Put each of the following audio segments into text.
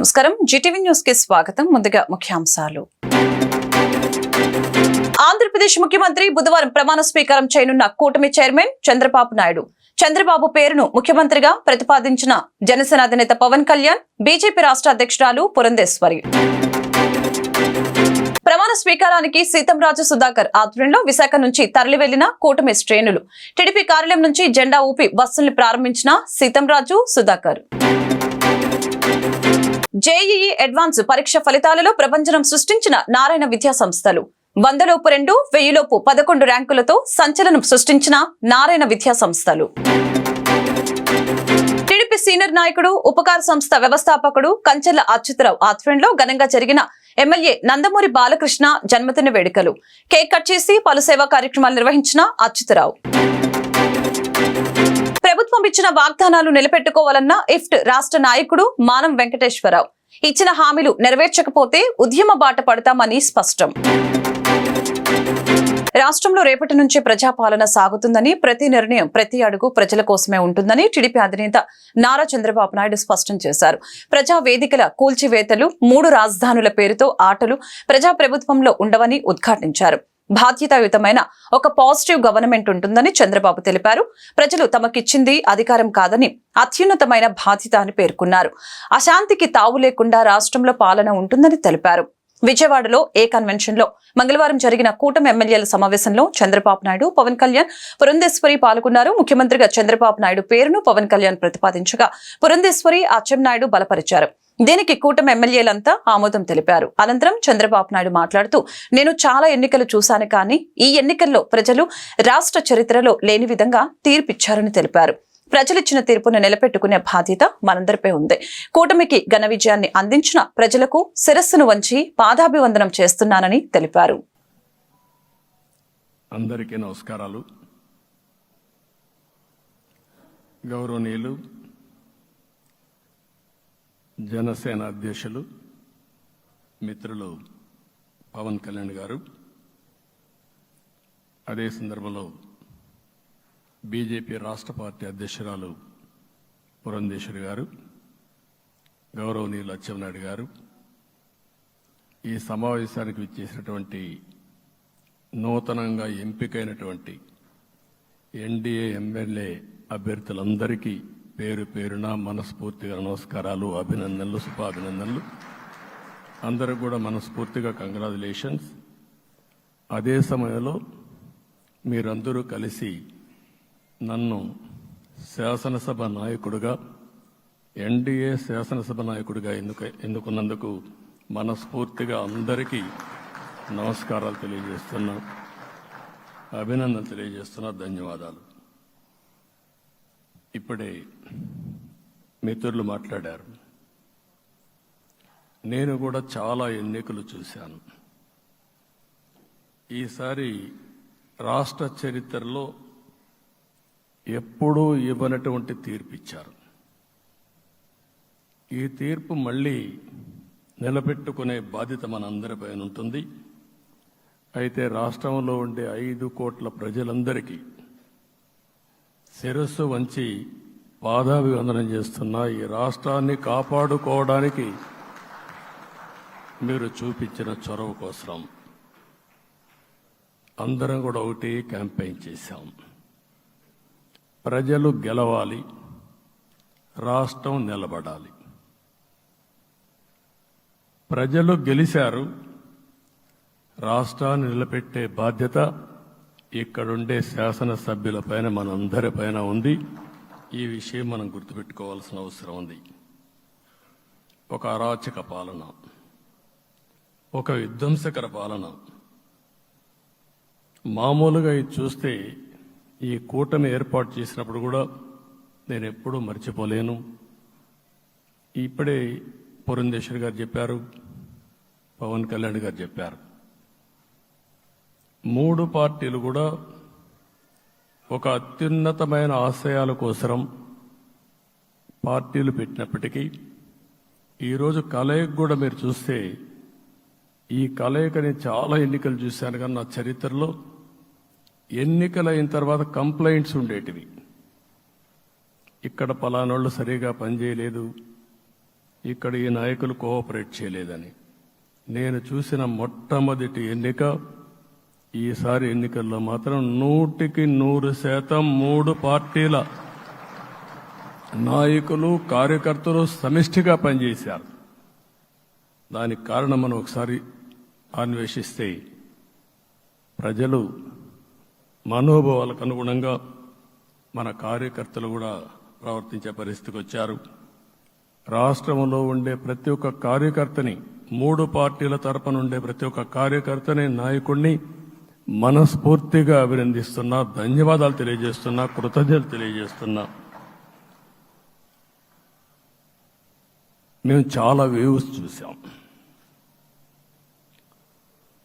నమస్కారం, Zee TV news కి స్వాగతం. ముందుగా ముఖ్యాంశాలు. ఆంధ్రప్రదేశ్ ముఖ్యమంత్రి బుధవారం ప్రమాణ స్వీకారం చేయనున్న కూటమి చైర్మన్ చంద్రబాబు నాయుడు. చంద్రబాబు పేరును ముఖ్యమంత్రిగా ప్రతిపాదించిన జనసేన అధినేత పవన్ కళ్యాణ్, బీజేపీ రాష్ట్ర అధ్యక్షురాలు పురంధేశ్వరి. ప్రమాణ స్వీకారానికి సీతంరాజు సుధాకర్ ఆధ్వర్యంలో విశాఖ నుంచి తరలి వెళ్లిన కూటమి శ్రేణులు. టీడీపీ కార్యాలయం నుంచి జెండా ఊపి బస్సుల్ని ప్రారంభించిన సీతంరాజు సుధాకర్. జేఈఈ అడ్వాన్స్ పరీక్ష ఫలితాలలో ప్రభంజనం సృష్టించిన నారాయణ విద్యా సంస్థలు. 100లోపు 2, 1000లోపు 11 ర్యాంకులతో సంచలనం సృష్టించిన నారాయణ విద్యా సంస్థలు. టీడీపీ సీనియర్ నాయకుడు, ఉపకార సంస్థ వ్యవస్థాపకుడు కంచెల అచ్యుతరావు ఆధ్వర్యంలో ఘనంగా జరిగిన ఎమ్మెల్యే నందమూరి బాలకృష్ణ జన్మదిన వేడుకలు. కేక్ కట్ చేసి పలు సేవా కార్యక్రమాలు నిర్వహించిన అచ్యుతరావు. ప్రభుత్వం ఇచ్చిన వాగ్దానాలు నిలబెట్టుకోవాలన్న ఇఫ్ట్ రాష్ట్ర నాయకుడు మానం వెంకటేశ్వరరావు. ఇచ్చిన హామీలు నెరవేర్చకపోతే ఉద్యమ బాట పడతామని స్పష్టం. రాష్ట్రంలో రేపటి నుంచి ప్రజాపాలన సాగుతుందని, ప్రతి నిర్ణయం, ప్రతి అడుగు ప్రజల కోసమే ఉంటుందని టీడీపీ అధినేత నారా చంద్రబాబు నాయుడు స్పష్టం చేశారు. ప్రజా వేదికల కూల్చివేతలు, 3 రాజధానుల పేరుతో ఆటలు ప్రజాప్రభుత్వంలో ఉండవని ఉద్ఘాటించారు. బాధ్యతాయుతమైన ఒక పాజిటివ్ గవర్నమెంట్ ఉంటుందని చంద్రబాబు తెలిపారు. ప్రజలు తమకిచ్చింది అధికారం కాదని, అత్యున్నతమైన బాధ్యత అని పేర్కొన్నారు. అశాంతికి తావు లేకుండా రాష్ట్రంలో పాలన ఉంటుందని తెలిపారు. విజయవాడలో ఏ కన్వెన్షన్ లో మంగళవారం జరిగిన కూటమి ఎమ్మెల్యేల సమావేశంలో చంద్రబాబు నాయుడు, పవన్ కళ్యాణ్, పురంధేశ్వరి పాల్గొన్నారు. ముఖ్యమంత్రిగా చంద్రబాబు నాయుడు పేరును పవన్ కళ్యాణ్ ప్రతిపాదించగా పురంధేశ్వరి, అచ్చెన్నాయుడు బలపరిచారు. దీనికి కూటమి ఎమ్మెల్యేలంతా ఆమోదం తెలిపారు. అనంతరం చంద్రబాబు నాయుడు మాట్లాడుతూ, నేను చాలా ఎన్నికలు చూశాను, కానీ ఈ ఎన్నికల్లో ప్రజలు రాష్ట్ర చరిత్రలో లేని విధంగా తీర్పిచ్చారని తెలిపారు. ప్రజలిచ్చిన తీర్పును నిలబెట్టుకునే బాధ్యత మనందరిపై ఉంది. కూటమికి ఘన విజయాన్ని అందించిన ప్రజలకు శిరస్సును వంచి పాదాభివందనం చేస్తున్నానని తెలిపారు. అందరికీ నమస్కారాలు. గౌరవనీయులు జనసేన అధ్యక్షులు మిత్రులు పవన్ కళ్యాణ్ గారు, అదే సందర్భంలో బీజేపీ రాష్ట్ర పార్టీ అధ్యక్షురాలు పురంధేశ్వరి గారు, గౌరవనీయులు అచ్చెన్నాయుడు గారు, ఈ సమావేశానికి విచ్చేసినటువంటి నూతనంగా ఎంపికైనటువంటి ఎన్డీఏ ఎమ్మెల్యే అభ్యర్థులందరికీ పేరు పేరున మనస్ఫూర్తిగా నమస్కారాలు, అభినందనలు, శుభాభినందనలు. అందరూ కూడా మనస్ఫూర్తిగా కంగ్రాచులేషన్స్. అదే సమయంలో మీరందరూ కలిసి నన్ను శాసనసభ నాయకుడిగా, ఎన్డీఏ శాసనసభ నాయకుడిగా ఎన్నుకున్నందుకు మనస్ఫూర్తిగా అందరికీ నమస్కారాలు తెలియజేస్తున్నా, అభినందనలు తెలియజేస్తున్నా, ధన్యవాదాలు. ఇప్పుడే మిత్రులు మాట్లాడారు. నేను కూడా చాలా ఎన్నికలు చూశాను. ఈసారి రాష్ట్ర చరిత్రలో ఎప్పుడూ ఇవ్వనటువంటి తీర్పు ఇచ్చారు. ఈ తీర్పు మళ్ళీ నిలబెట్టుకునే బాధ్యత మనందరిపైన ఉంటుంది. అయితే రాష్ట్రంలో ఉండే 5 కోట్ల ప్రజలందరికీ శిరస్సు వంచి పాదాభివందనం చేస్తున్నా. ఈ రాష్ట్రాన్ని కాపాడుకోవడానికి మీరు చూపించిన చొరవ కోసం అందరం కూడా ఒకటి క్యాంపెయిన్ చేశాం. ప్రజలు గెలవాలి, రాష్ట్రం నిలబడాలి. ప్రజలు గెలిచారు. రాష్ట్రాన్ని నిలబెట్టే బాధ్యత ఇక్కడుండే శాసనసభ్యులపైన, మనందరిపైన ఉంది. ఈ విషయం మనం గుర్తుపెట్టుకోవాల్సిన అవసరం ఉంది. ఒక అరాచక పాలన, ఒక విధ్వంసకర పాలన. మామూలుగా ఇది చూస్తే ఈ కూటమి ఏర్పాటు చేసినప్పుడు కూడా నేను ఎప్పుడూ మర్చిపోలేను. ఇప్పుడే పురంధేశ్వరి గారు చెప్పారు, పవన్ కళ్యాణ్ గారు చెప్పారు. 3 పార్టీలు కూడా ఒక అత్యున్నతమైన ఆశయాల కోసం పార్టీలు పెట్టినప్పటికీ ఈరోజు కలయిక కూడా మీరు చూస్తే, ఈ కలయికని చాలా ఎన్నికలు చూశాను, కానీ నా చరిత్రలో ఎన్నికలైన తర్వాత కంప్లైంట్స్ ఉండేటివి. ఇక్కడ పలానోళ్ళు సరిగా పనిచేయలేదు, ఇక్కడ ఈ నాయకులు కోఆపరేట్ చేయలేదని. నేను చూసిన మొట్టమొదటి ఎన్నిక ఈసారి ఎన్నికల్లో మాత్రం 100% 3 పార్టీల నాయకులు కార్యకర్తలు సమిష్టిగా పనిచేశారు. దానికి కారణం మనం ఒకసారి అన్వేషిస్తే ప్రజలు మనోభావాలకు అనుగుణంగా మన కార్యకర్తలు కూడా ప్రవర్తించే పరిస్థితికి వచ్చారు. రాష్ట్రంలో ఉండే ప్రతి ఒక్క కార్యకర్తని 3 పార్టీల తరపున ఉండే ప్రతి ఒక్క కార్యకర్తని నాయకుడిని మనస్ఫూర్తిగా అభినందిస్తున్నా, ధన్యవాదాలు తెలియజేస్తున్నా, కృతజ్ఞతలు తెలియజేస్తున్నా. మేము చాలా వేవ్స్ చూసాం.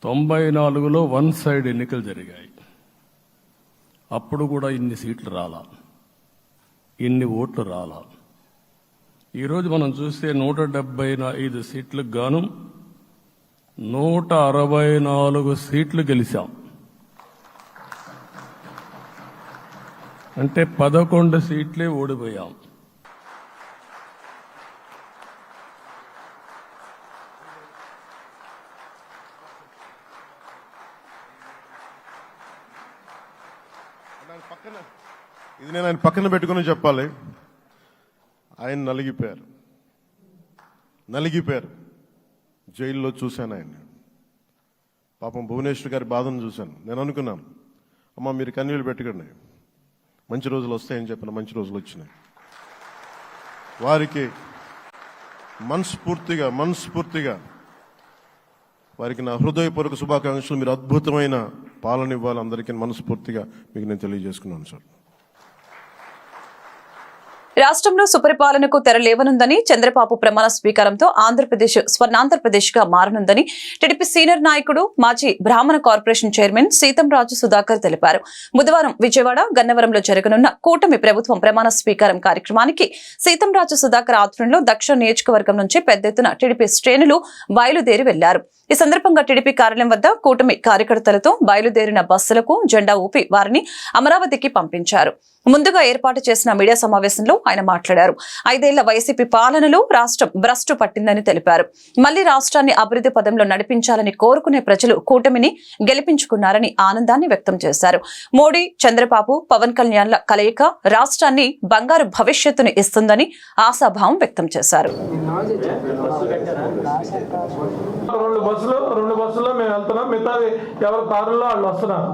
94లో 1 సైడ్ ఎన్నికలు జరిగాయి. అప్పుడు కూడా ఇన్ని సీట్లు రాలా, ఇన్ని ఓట్లు రాలా. ఈరోజు మనం చూస్తే 175 సీట్లకు గాను 164 సీట్లు గెలిచాం. అంటే 11 సీట్లే ఓడిపోయాం. ఇది నేను ఆయన పక్కన పెట్టుకుని చెప్పాలి. ఆయన నలిగిపోయారు. జైల్లో చూశాను ఆయన. పాపం భువనేశ్వర్ గారి బాధను చూశాను. నేను అనుకున్నాను, అమ్మ మీరు కన్నీళ్ళు పెట్టకండి, మంచి రోజులు వస్తాయని చెప్పిన మంచి రోజులు వచ్చినాయి. వారికి మనస్ఫూర్తిగా వారికి నా హృదయపూర్వక శుభాకాంక్షలు. మీరు అద్భుతమైన పాలన ఇవ్వాలి అందరికీ మనస్ఫూర్తిగా మీకు నేను తెలియజేసుకున్నాను సార్. రాష్ట్రంలో సుపరిపాలనకు తెరలేవనుందని, చంద్రబాబు ప్రమాణ స్వీకారంతో ఆంధ్రప్రదేశ్ స్వర్ణాంధ్రప్రదేశ్ గా మారనుందని టీడీపీ సీనియర్ నాయకుడు, మాజీ బ్రాహ్మణ కార్పొరేషన్ చైర్మన్ సీతంరాజు సుధాకర్ తెలిపారు. బుధవారం విజయవాడ, గన్నవరంలో జరగనున్న కూటమి ప్రభుత్వం ప్రమాణ స్వీకారం కార్యక్రమానికి సీతంరాజు సుధాకర్ ఆధ్వర్యంలో దక్షిణ నియోజకవర్గం నుంచి పెద్ద ఎత్తున టీడీపీ శ్రేణులు బయలుదేరి వెళ్లారు. ఈ సందర్భంగా టీడీపీ కార్యాలయం వద్ద కూటమి కార్యకర్తలతో బయలుదేరిన బస్సులకు జెండా ఊపి వారిని అమరావతికి పంపించారు. ముందుగా ఏర్పాటు చేసిన మీడియా సమావేశంలో ఆయన మాట్లాడారు. 5 ఏళ్ల వైసీపీ పాలనలో రాష్ట్రం భ్రష్టు పట్టిందని తెలిపారు. మళ్లీ రాష్ట్రాన్ని అభివృద్ధి పదంలో నడిపించాలని కోరుకునే ప్రజలు కూటమిని గెలిపించుకున్నారని ఆనందాన్ని వ్యక్తం చేశారు. మోడీ, చంద్రబాబు, పవన్ కళ్యాణ్ల కలయిక రాష్ట్రాన్ని బంగారు భవిష్యత్తును ఇస్తుందని ఆశాభావం వ్యక్తం చేశారు. 2 బస్సుల్లో మేము వెళ్తున్నాం. మిగతాది ఎవరి కారుల్లో వాళ్ళు వస్తున్నారు.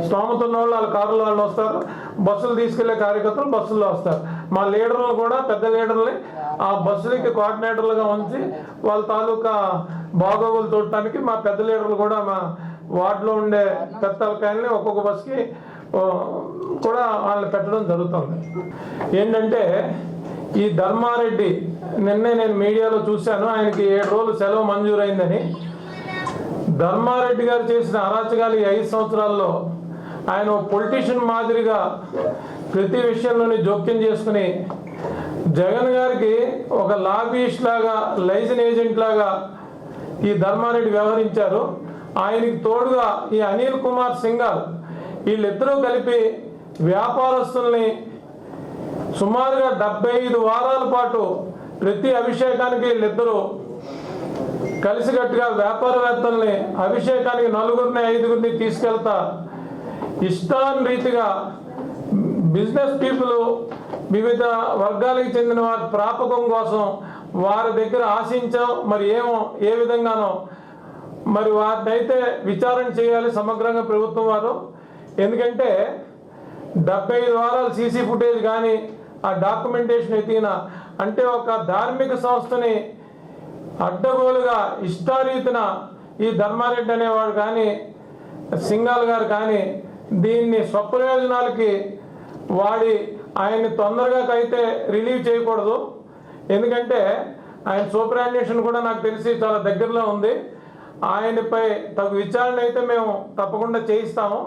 స్తోమత ఉన్న వాళ్ళు వాళ్ళ కారులో వాళ్ళు వస్తారు. బస్సులు తీసుకెళ్లే కార్యకర్తలు బస్సుల్లో వస్తారు. మా లీడర్లు కూడా పెద్ద లీడర్ని ఆ బస్సులకి కోఆర్డినేటర్లుగా ఉంచి వాళ్ళ తాలూకా బాగోగులు చూడటానికి మా పెద్ద లీడర్లు కూడా మా వార్డులో ఉండే పెద్దలకాయల్ని ఒక్కొక్క బస్కి కూడా వాళ్ళని పెట్టడం జరుగుతుంది. ఏంటంటే ఈ ధర్మారెడ్డి నిన్నే నేను మీడియాలో చూశాను, ఆయనకి 7 రోజులు సెలవు మంజూరైందని. ధర్మారెడ్డి గారు చేసిన అరాచకాలు ఈ 5 సంవత్సరాల్లో ఆయన పొలిటీషియన్ మాదిరిగా ప్రతి విషయంలోని జోక్యం చేసుకుని జగన్ గారికి ఒక లాబీయిస్ట్ లాగా, లైజన్ ఏజెంట్ లాగా ఈ ధర్మారెడ్డి వ్యవహరించారు. ఆయనకి తోడుగా ఈ అనిల్ కుమార్ సింఘాల్ వీళ్ళిద్దరూ కలిపి వ్యాపారస్తుల్ని సుమారుగా 75 వారాల పాటు ప్రతి అభిషేకానికి వీళ్ళిద్దరూ కలిసికట్టుగా వ్యాపారవేత్తల్ని అభిషేకానికి 4గురిని 5గురిని తీసుకెళ్తా ఇష్టాన్ రీతిగా బిజినెస్ పీపుల్, వివిధ వర్గాలకు చెందిన వారి ప్రాపకం కోసం వారి దగ్గర ఆశించాం. మరి ఏ విధంగానో మరి వారిని అయితే విచారణ చేయాలి సమగ్రంగా ప్రభుత్వం వారు. ఎందుకంటే 75 వారాలు సీసీ ఫుటేజ్ కానీ ఆ డాక్యుమెంటేషన్ ఎత్తిన అంటే ఒక ధార్మిక సంస్థని అడ్డగోలుగా ఇష్టారీతిన ఈ ధర్మారెడ్డి అనేవాడు కానీ సింఘాల్ గారు కానీ దీన్ని స్వప్రయోజనాలకి వాడి ఆయన్ని తొందరగా అయితే రిలీవ్ చేయకూడదు. ఎందుకంటే ఆయన సూపరాన్వేషణ కూడా నాకు తెలిసి చాలా దగ్గరలో ఉంది. ఆయనపై తగు విచారణ అయితే మేము తప్పకుండా చేయిస్తాము.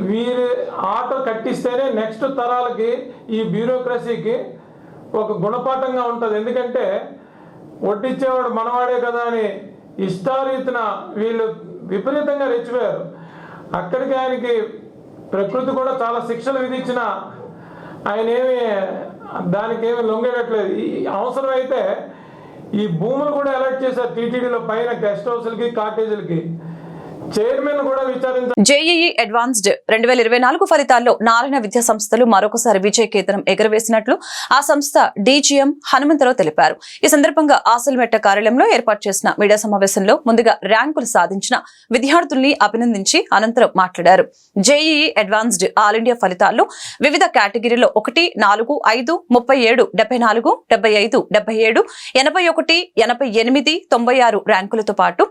వీరి ఆట కట్టిస్తేనే నెక్స్ట్ తరాలకి ఈ బ్యూరోక్రసీకి ఒక గుణపాఠంగా ఉంటుంది. ఎందుకంటే వడ్డిచ్చేవాడు మనవాడే కదా అని ఇష్టారీతిన వీళ్ళు విపరీతంగా రెచ్చిపోయారు. అక్కడికి ఆయనకి ప్రకృతి కూడా చాలా శిక్షలు విధించిన ఆయన ఏమి దానికి ఏమి లొంగేటట్లేదు. ఈ అవసరమైతే ఈ భూములు కూడా అలాట్ చేశారు టీటీడీలో పైన గెస్ట్ హౌస్లకి కాటేజీలకి. చైర్మన్ కూడా విచారించారు. జేఈఈ అడ్వాన్స్డ్ 2024 ఫలితాల్లో నారాయణ విద్యా సంస్థలు మరొకసారి విజయ కేతనం ఎగరవేసినట్లు ఆ సంస్థ డీజీఎం హనుమంతరావు తెలిపారు. ఈ సందర్భంగా ఆసిల్మెట్ట కార్యాలయంలో ఏర్పాటు చేసిన మీడియా సమావేశంలో ముందుగా ర్యాంకులు సాధించిన విద్యార్థుల్ని అభినందించి అనంతరం మాట్లాడారు. జేఈఈ అడ్వాన్స్డ్ ఆల్ ఇండియా ఫలితాల్లో వివిధ కేటగిరీలో 1, 4, 5, 37, 74, 75, 77, 81, 88, 96 ర్యాంకులతో పాటు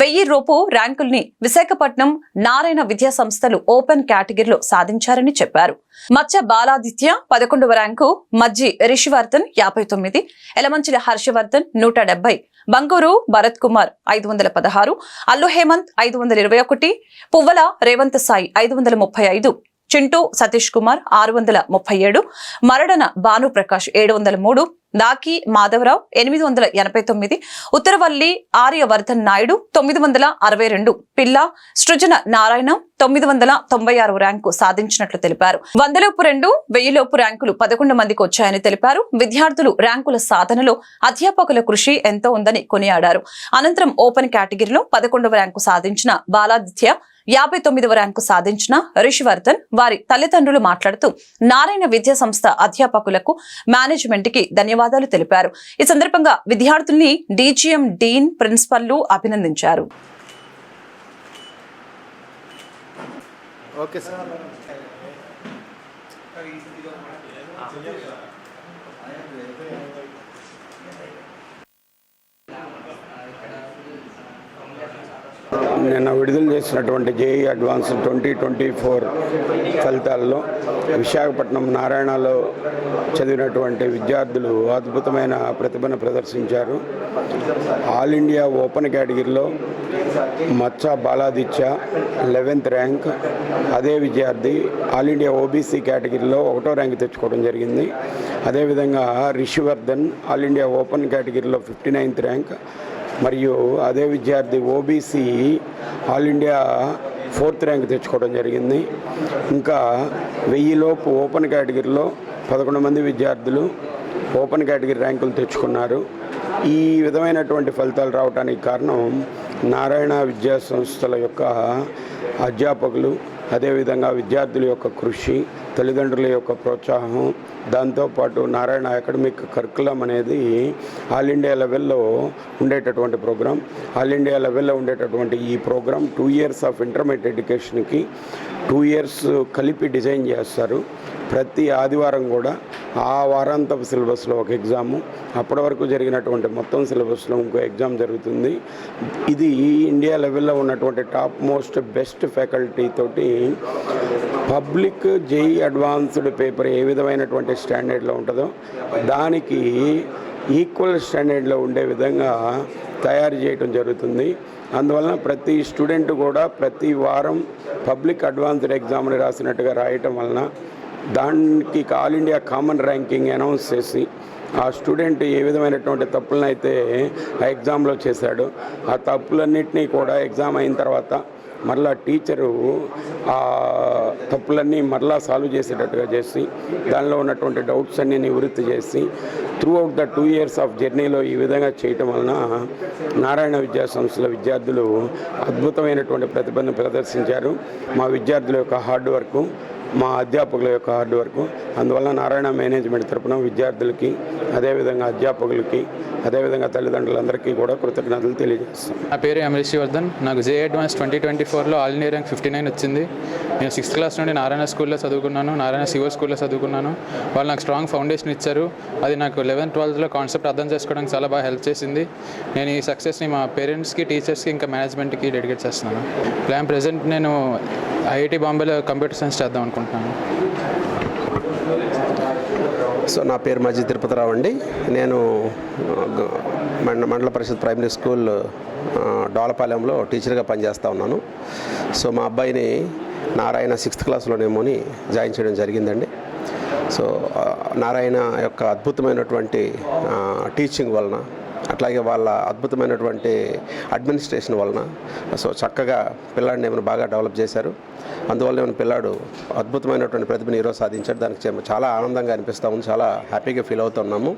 1000 రూపు ర్యాంకుల్ని విశాఖపట్నం నారాయణ విద్యా సంస్థలు ఓపెన్ కేటగిరీలో సాధించారని చెప్పారు. మచ్చ బాలాదిత్య 11వ ర్యాంకు, మజ్జి రిషివర్ధన్ 59, ఎలమంచిల హర్షవర్ధన్ 170, బంగూరు భరత్ కుమార్ 516, అల్లు హేమంత్ 521, పువ్వల రేవంత్ సాయి 535, చింటూ సతీష్ కుమార్ 637, మరడన భానుప్రకాష్ 703, దాకి మాధవరావు 889, ఉత్తరవల్లి ఆర్యవర్ధన్ నాయుడు 962, పిల్ల సృజన నారాయణ 996 ర్యాంకు సాధించినట్లు తెలిపారు. 100లోపు 2, 1000లోపు ర్యాంకులు 11 మందికి వచ్చాయని తెలిపారు. విద్యార్థులు ర్యాంకుల సాధనలో అధ్యాపకుల కృషి ఎంతో ఉందని కొనియాడారు. అనంతరం ఓపెన్ కేటగిరీలో 11వ ర్యాంకు సాధించిన బాలాదిత్య, 59వ ర్యాంకు సాధించిన రిషివర్ధన్ వారి తల్లిదండ్రులు మాట్లాడుతూ నారాయణ విద్యా సంస్థ అధ్యాపకులకు మేనేజ్మెంట్ కి ధన్యవాదాలు తెలిపారు. ఈ సందర్భంగా విద్యార్థుల్ని డీజీఎం, డీన్, ప్రిన్సిపల్లు అభినందించారు. Okay sir. నిన్న విడుదల చేసినటువంటి జేఈ అడ్వాన్స్ 2024 ఫలితాల్లో విశాఖపట్నం నారాయణలో చదివినటువంటి విద్యార్థులు అద్భుతమైన ప్రతిభను ప్రదర్శించారు. ఆల్ ఇండియా ఓపెన్ కేటగిరీలో మచ్చ బాలాదిత్య 11th ర్యాంక్, అదే విద్యార్థి ఆల్ ఇండియా ఓబీసీ కేటగిరీలో 1వ ర్యాంక్ తెచ్చుకోవడం జరిగింది. అదేవిధంగా రిషివర్ధన్ ఆల్ ఇండియా ఓపెన్ కేటగిరీలో 59th ర్యాంక్, మరియు అదే విద్యార్థి OBC all India 4th rank తెచ్చుకోవడం జరిగింది. ఇంకా 1000 లోపు ఓపెన్ కేటగిరీలో 11 మంది విద్యార్థులు ఓపెన్ కేటగిరీ ర్యాంకులు తెచ్చుకున్నారు. ఈ విధమైనటువంటి ఫలితాలు రావడానికి కారణం నారాయణ విద్యా సంస్థల యొక్క అధ్యాపకులు, అదేవిధంగా విద్యార్థుల యొక్క కృషి, తల్లిదండ్రుల యొక్క ప్రోత్సాహం, దాంతోపాటు నారాయణ అకాడమిక్ కరికులం అనేది ఆల్ ఇండియా లెవెల్లో ఉండేటటువంటి ప్రోగ్రాం. ఆల్ ఇండియా లెవెల్లో ఉండేటటువంటి ఈ ప్రోగ్రాం 2 years ఆఫ్ ఇంటర్మీడియట్ ఎడ్యుకేషన్కి 2 years కలిపి డిజైన్ చేస్తారు. ప్రతి ఆదివారం కూడా ఆ వారాంతపు సిలబస్లో ఒక ఎగ్జాము, అప్పటి వరకు జరిగినటువంటి మొత్తం సిలబస్లో ఇంకో ఎగ్జామ్ జరుగుతుంది. ఇది ఇండియా లెవెల్లో ఉన్నటువంటి టాప్ మోస్ట్ బెస్ట్ ఫ్యాకల్టీ తోటి పబ్లిక్ జేఈ అడ్వాన్స్డ్ పేపర్ ఏ విధమైనటువంటి స్టాండర్డ్లో ఉంటుందో దానికి ఈక్వల్ స్టాండర్డ్లో ఉండే విధంగా తయారు చేయడం జరుగుతుంది. అందువలన ప్రతి స్టూడెంట్ కూడా ప్రతి వారం పబ్లిక్ అడ్వాన్స్డ్ ఎగ్జామ్ని రాసినట్టుగా రాయటం వలన దానికి all India common ranking announce చేసి ఆ స్టూడెంట్ ఏ విధమైనటువంటి తప్పులను అయితే ఆ ఎగ్జామ్లో చేశాడో ఆ తప్పులన్నింటినీ కూడా ఎగ్జామ్ అయిన తర్వాత మరలా టీచరు ఆ తప్పులన్నీ మరలా సాల్వ్ చేసేటట్టుగా చేసి దానిలో ఉన్నటువంటి డౌట్స్ అన్నీ నివృత్తి చేసి through out the 2 years of జర్నీలో ఈ విధంగా చేయటం వలన నారాయణ విద్యా సంస్థల విద్యార్థులు అద్భుతమైనటువంటి ప్రతిభను ప్రదర్శించారు. మా విద్యార్థుల యొక్క హార్డ్ వర్క్, మా అధ్యాపకుల యొక్క హార్డ్ వర్క్, అందువల్ల నారాయణ మేనేజ్మెంట్ తరపున విద్యార్థులకి, అదేవిధంగా అధ్యాపకులకి, అదేవిధంగా తల్లిదండ్రులందరికీ కూడా కృతజ్ఞతలు తెలియజేస్తాం. నా పేరు ఎం రిషివర్ధన్. నాకు జేఈ అడ్వాన్స్ 2024లో ఆల్ ఇండియా ర్యాంక్ 59 వచ్చింది. నేను 6th క్లాస్ నుండి నారాయణ స్కూల్లో చదువుకున్నాను, నారాయణ సివో స్కూల్లో చదువుకున్నాను. వాళ్ళు నాకు స్ట్రాంగ్ ఫౌండేషన్ ఇచ్చారు. అది నాకు 11th, 12thలో కాన్సెప్ట్ అర్థం చేసుకోవడానికి చాలా బాగా హెల్ప్ చేసింది. నేను ఈ సక్సెస్ని మా పేరెంట్స్కి, టీచర్స్కి, ఇంకా మేనేజ్మెంట్కి డెడికేట్ చేస్తున్నాను. ప్రెజెంట్ నేను ఐఐటి బాంబేలో కంప్యూటర్ సైన్స్ చేద్దాం అనుకుంటున్నాను. సో నా పేరు మజ్జి తిరుపతిరావు అండి. నేను మండల పరిషత్ ప్రైమరీ స్కూల్ డోలపాలెంలో టీచర్గా పనిచేస్తూ ఉన్నాను. సో మా అబ్బాయిని నారాయణ 6th క్లాస్లోనేమోని జాయిన్ చేయడం జరిగిందండి. సో నారాయణ యొక్క అద్భుతమైనటువంటి టీచింగ్ వలన, అట్లాగే వాళ్ళ అద్భుతమైనటువంటి అడ్మినిస్ట్రేషన్ వలన సో చక్కగా పిల్లాడిని ఏమైనా బాగా డెవలప్ చేశారు. అందువల్ల మన పిల్లాడు అద్భుతమైనటువంటి ప్రతిభను ఈరోజు సాధించాడు. దానికి చాలా ఆనందంగా అనిపిస్తూ ఉంది, చాలా హ్యాపీగా ఫీల్ అవుతున్నాము.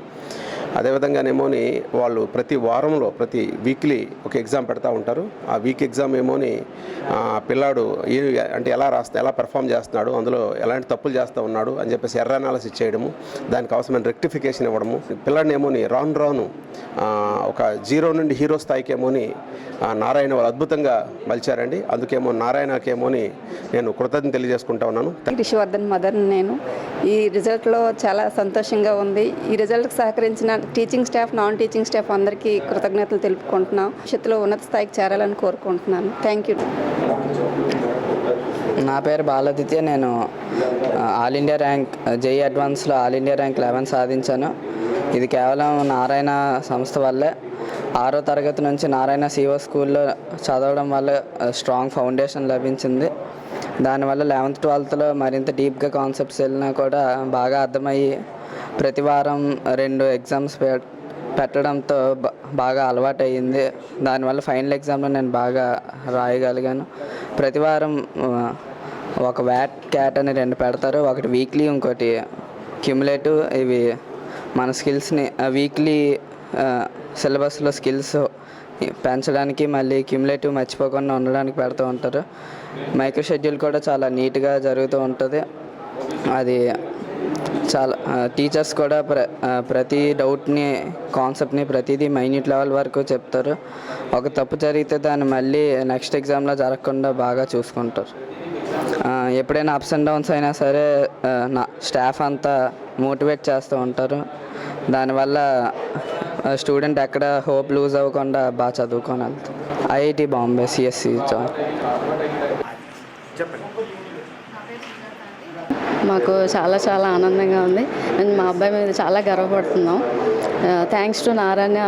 అదేవిధంగానేమోని వాళ్ళు ప్రతి వారంలో ప్రతి వీక్లీ ఒక ఎగ్జామ్ పెడతా ఉంటారు. ఆ వీక్ ఎగ్జామ్ ఏమోని పిల్లాడు అంటే ఎలా పెర్ఫామ్ చేస్తున్నాడు, అందులో ఎలాంటి తప్పులు చేస్తూ ఉన్నాడు అని చెప్పేసి ఎర్ర అనాలిసిస్ చేయడము, దానికి అవసరమైన రెక్టిఫికేషన్ ఇవ్వడము. పిల్లాడిని ఏమోని రాను ఒక జీరో నుండి హీరో స్థాయికి ఏమోని నారాయణ వాళ్ళు అద్భుతంగా మలిచారండి. అందుకేమో నారాయణకేమోని నేను కృతజ్ఞతలు తెలియజేసుకుంటా ఉన్నాను. రిషివర్ధన్ మదర్ నేను. ఈ రిజల్ట్లో చాలా సంతోషంగా ఉంది. ఈ రిజల్ట్కి సహకరించిన teaching staff, non teaching staff అందరికీ కృతజ్ఞతలు తెలుపుకుంటున్నాను. భవిష్యత్తులో ఉన్నత స్థాయికి చేరాలని కోరుకుంటున్నాను. Thank you. నా పేరు బాలాదిత్య. నేను ఆల్ ఇండియా ర్యాంక్ జేఈ అడ్వాన్స్లో ఆల్ ఇండియా ర్యాంక్ 11 సాధించాను. ఇది కేవలం నారాయణ సంస్థ వల్లే. 6వ తరగతి నుంచి నారాయణ సిఓ స్కూల్లో చదవడం వల్ల స్ట్రాంగ్ ఫౌండేషన్ లభించింది. దానివల్ల 11th 12thలో మరింత డీప్గా కాన్సెప్ట్స్ వెళ్ళినా కూడా బాగా అర్థమయ్యి ప్రతి వారం 2 ఎగ్జామ్స్ పెట్టడంతో బాగా అలవాటు అయ్యింది. దానివల్ల ఫైనల్ ఎగ్జామ్లో నేను బాగా రాయగలిగాను. ప్రతి వారం ఒక వ్యాట్ క్యాట్ అని 2 పెడతారు, ఒకటి వీక్లీ, ఇంకోటి క్యుములేటివ్. ఇవి మన స్కిల్స్ని వీక్లీ సిలబస్లో స్కిల్స్ పెంచడానికి, మళ్ళీ క్యుములేటివ్ మర్చిపోకుండా ఉండడానికి పెడుతూ ఉంటారు. మైక్రో షెడ్యూల్ కూడా చాలా నీట్గా జరుగుతూ ఉంటుంది. అది చాలా టీచర్స్ కూడా ప్రతి డౌట్ని, కాన్సెప్ట్ని ప్రతిదీ మైన్యూట్ లెవెల్ వరకు చెప్తారు. ఒక తప్పు జరిగితే దాన్ని మళ్ళీ నెక్స్ట్ ఎగ్జామ్లో జరగకుండా బాగా చూసుకుంటారు. ఎప్పుడైనా అప్స్ అండ్ డౌన్స్ అయినా సరే నా స్టాఫ్ అంతా మోటివేట్ చేస్తూ ఉంటారు. దానివల్ల స్టూడెంట్ ఎక్కడ హోప్ లూజ్ అవ్వకుండా బాగా చదువుకొని వెళ్తాం. IIT Bombay CSC join. మాకు చాలా ఆనందంగా ఉంది. మేము మా అబ్బాయి మీద చాలా గర్వపడుతున్నాం. Thanks to Narayana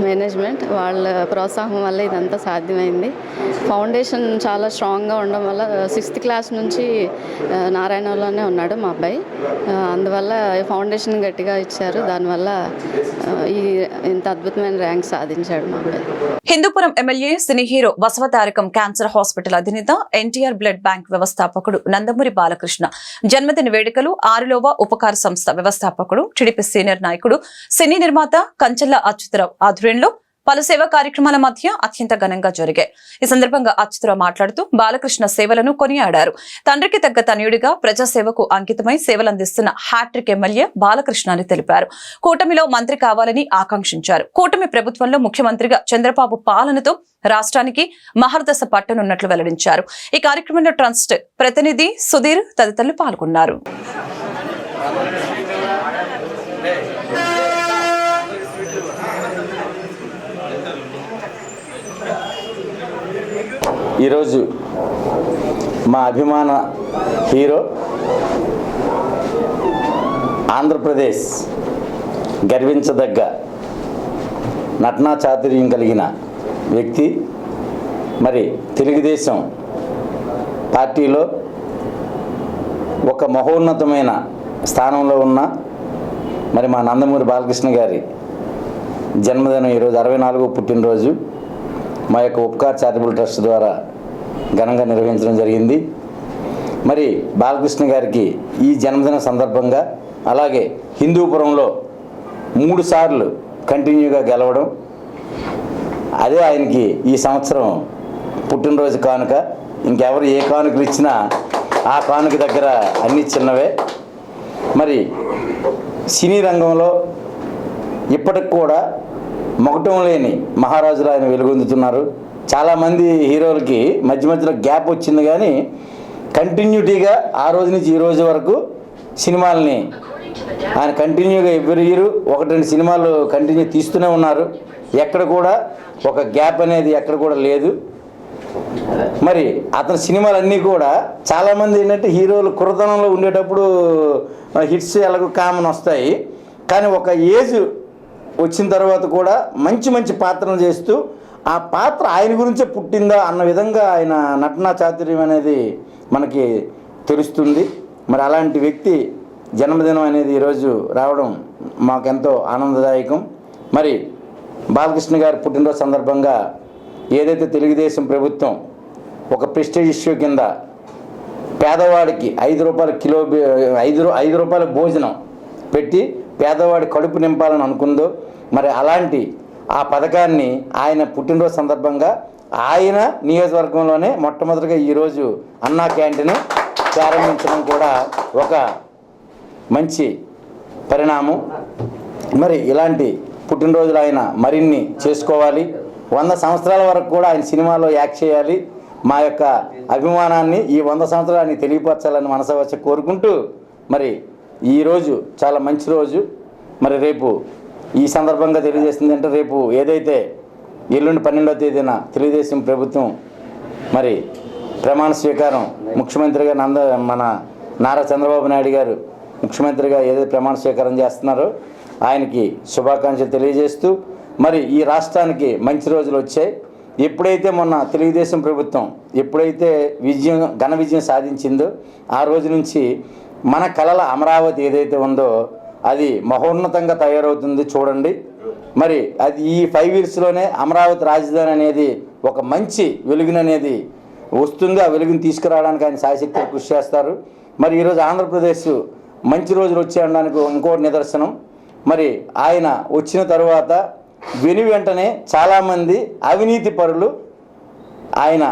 management. వాళ్ళ ప్రోత్సాహం వల్ల ఇదంతా సాధ్యమైంది. ఫౌండేషన్ చాలా స్ట్రాంగ్గా ఉండడం వల్ల 6th క్లాస్ నుంచి నారాయణలోనే ఉన్నాడు మా అబ్బాయి. అందువల్ల ఫౌండేషన్ గట్టిగా ఇచ్చారు. దానివల్ల ఇంత అద్భుతమైన ర్యాంక్ సాధించాడు మా అబ్బాయి. Hindupuram MLA cine hero Basavatarakam cancer hospital అధినేత, ఎన్టీఆర్ బ్లడ్ బ్యాంక్ వ్యవస్థాపకుడు నందమూరి బాలకృష్ణ జన్మదిన వేడుకలు 6వ ఉపకార సంస్థ వ్యవస్థాపకుడు, టీడీపీ సీనియర్ నాయకుడు, సినీ నిర్మాత కంచెల్ల అచ్యుతరావు ఆధ్వర్యంలో పలు సేవా కార్యక్రమాల మధ్య అత్యంత ఘనంగా జరిగాయి. ఈ సందర్భంగా అచ్యుతరావు మాట్లాడుతూ బాలకృష్ణ సేవలను కొనియాడారు. తండ్రికి తగ్గ తనయుడిగా ప్రజాసేవకు అంకితమై సేవలందిస్తున్న హ్యాట్రిక్ ఎమ్మెల్యే బాలకృష్ణ అని తెలిపారు. కూటమిలో మంత్రి కావాలని ఆకాంక్షించారు. కూటమి ప్రభుత్వంలో ముఖ్యమంత్రిగా చంద్రబాబు పాలనతో రాష్ట్రానికి మహర్దశ పట్టనున్నట్లు వెల్లడించారు. ఈ కార్యక్రమంలో ట్రస్ట్ ప్రతినిధి సుధీర్ తదితరులు పాల్గొన్నారు. ఈరోజు మా అభిమాన హీరో, ఆంధ్రప్రదేశ్ గర్వించదగ్గ నటనా చాతుర్యం కలిగిన వ్యక్తి, మరి తెలుగుదేశం పార్టీలో ఒక మహోన్నతమైన స్థానంలో ఉన్న మరి మా నందమూరి బాలకృష్ణ గారి జన్మదినం ఈరోజు 64వ పుట్టినరోజు మా యొక్క ఉపకార్ చారిటబుల్ ట్రస్ట్ ద్వారా ఘనంగా నిర్వహించడం జరిగింది. మరి బాలకృష్ణ గారికి ఈ జన్మదిన సందర్భంగా, అలాగే హిందూపురంలో 3 సార్లు కంటిన్యూగా గెలవడం, అదే ఆయనకి ఈ సంవత్సరం పుట్టినరోజు కానుక. ఇంకెవరు ఏ కానుకలు ఇచ్చినా ఆ కానుక దగ్గర అన్నీ చిన్నవే. మరి సినీ రంగంలో ఇప్పటికి కూడా మొగటం లేని మహారాజులు ఆయన వెలుగొందుతున్నారు. చాలామంది హీరోలకి మధ్యలో గ్యాప్ వచ్చింది, కానీ కంటిన్యూటీగా ఆ రోజు నుంచి ఈ రోజు వరకు సినిమాలని ఆయన కంటిన్యూగా ఎవ్రీ ఇయర్ 1-2 సినిమాలు కంటిన్యూ తీస్తూనే ఉన్నారు. ఎక్కడ కూడా ఒక గ్యాప్ అనేది ఎక్కడ కూడా లేదు. మరి అతని సినిమాలన్నీ కూడా చాలామంది ఏంటంటే హీరోలు కుర్రతనంలో ఉండేటప్పుడు హిట్స్ ఎలాగో కామన్ వస్తాయి, కానీ ఒక ఏజ్ వచ్చిన తర్వాత కూడా మంచి పాత్రలు చేస్తూ ఆ పాత్ర ఆయన గురించే పుట్టిందా అన్న విధంగా ఆయన నటనా చాతుర్యం అనేది మనకి తెలుస్తుంది. మరి అలాంటి వ్యక్తి జన్మదినం అనేది ఈరోజు రావడం మాకెంతో ఆనందదాయకం. మరి బాలకృష్ణ గారి పుట్టినరోజు సందర్భంగా ఏదైతే తెలుగుదేశం ప్రభుత్వం ఒక ప్రెస్టీజ్ ఇష్యూ కింద పేదవాడికి 5 రూపాయల కిలో 5 రూపాయల భోజనం పెట్టి పేదవాడి కడుపు నింపాలని అనుకుందో, మరి అలాంటి ఆ పథకాన్ని ఆయన పుట్టినరోజు సందర్భంగా ఆయన నియోజకవర్గంలోనే మొట్టమొదటిగా ఈరోజు అన్నా క్యాంటీన్ ప్రారంభించడం కూడా ఒక మంచి పరిణామం. మరి ఇలాంటి పుట్టినరోజులు ఆయన మరిన్ని చేసుకోవాలి. 100 సంవత్సరాల వరకు కూడా ఆయన సినిమాలో యాక్ట్ చేయాలి. మా యొక్క అభిమానాన్ని ఈ 100 సంవత్సరాలని తెలియపరచాలని మనసా వచ్చి కోరుకుంటూ, మరి ఈరోజు చాలా మంచి రోజు. మరి రేపు ఈ సందర్భంగా తెలియజేస్తుంది అంటే, రేపు ఏదైతే ఎల్లుండి 12వ తేదీన తెలుగుదేశం ప్రభుత్వం మరి ప్రమాణ స్వీకారం ముఖ్యమంత్రిగా మన నారా చంద్రబాబు నాయుడు గారు ముఖ్యమంత్రిగా ఏదైతే ప్రమాణ స్వీకారం చేస్తున్నారో ఆయనకి శుభాకాంక్షలు తెలియజేస్తూ, మరి ఈ రాష్ట్రానికి మంచి రోజులు వచ్చాయి. ఎప్పుడైతే మొన్న తెలుగుదేశం ప్రభుత్వం ఎప్పుడైతే ఘన విజయం సాధించిందో ఆ రోజు నుంచి మన కలల అమరావతి ఏదైతే ఉందో అది మహోన్నతంగా తయారవుతుంది చూడండి. మరి అది ఈ 5 ఇయర్స్లోనే అమరావతి రాజధాని అనేది ఒక మంచి వెలుగుననేది వస్తుంది. ఆ వెలుగుని తీసుకురావడానికి ఆయన శాయశక్తిగా కృషి చేస్తారు. మరి ఈరోజు ఆంధ్రప్రదేశ్ మంచి రోజులు వచ్చేయడానికి ఇంకో నిదర్శనం. మరి ఆయన వచ్చిన తరువాత వెంటనే చాలామంది అవినీతి పరులు ఆయన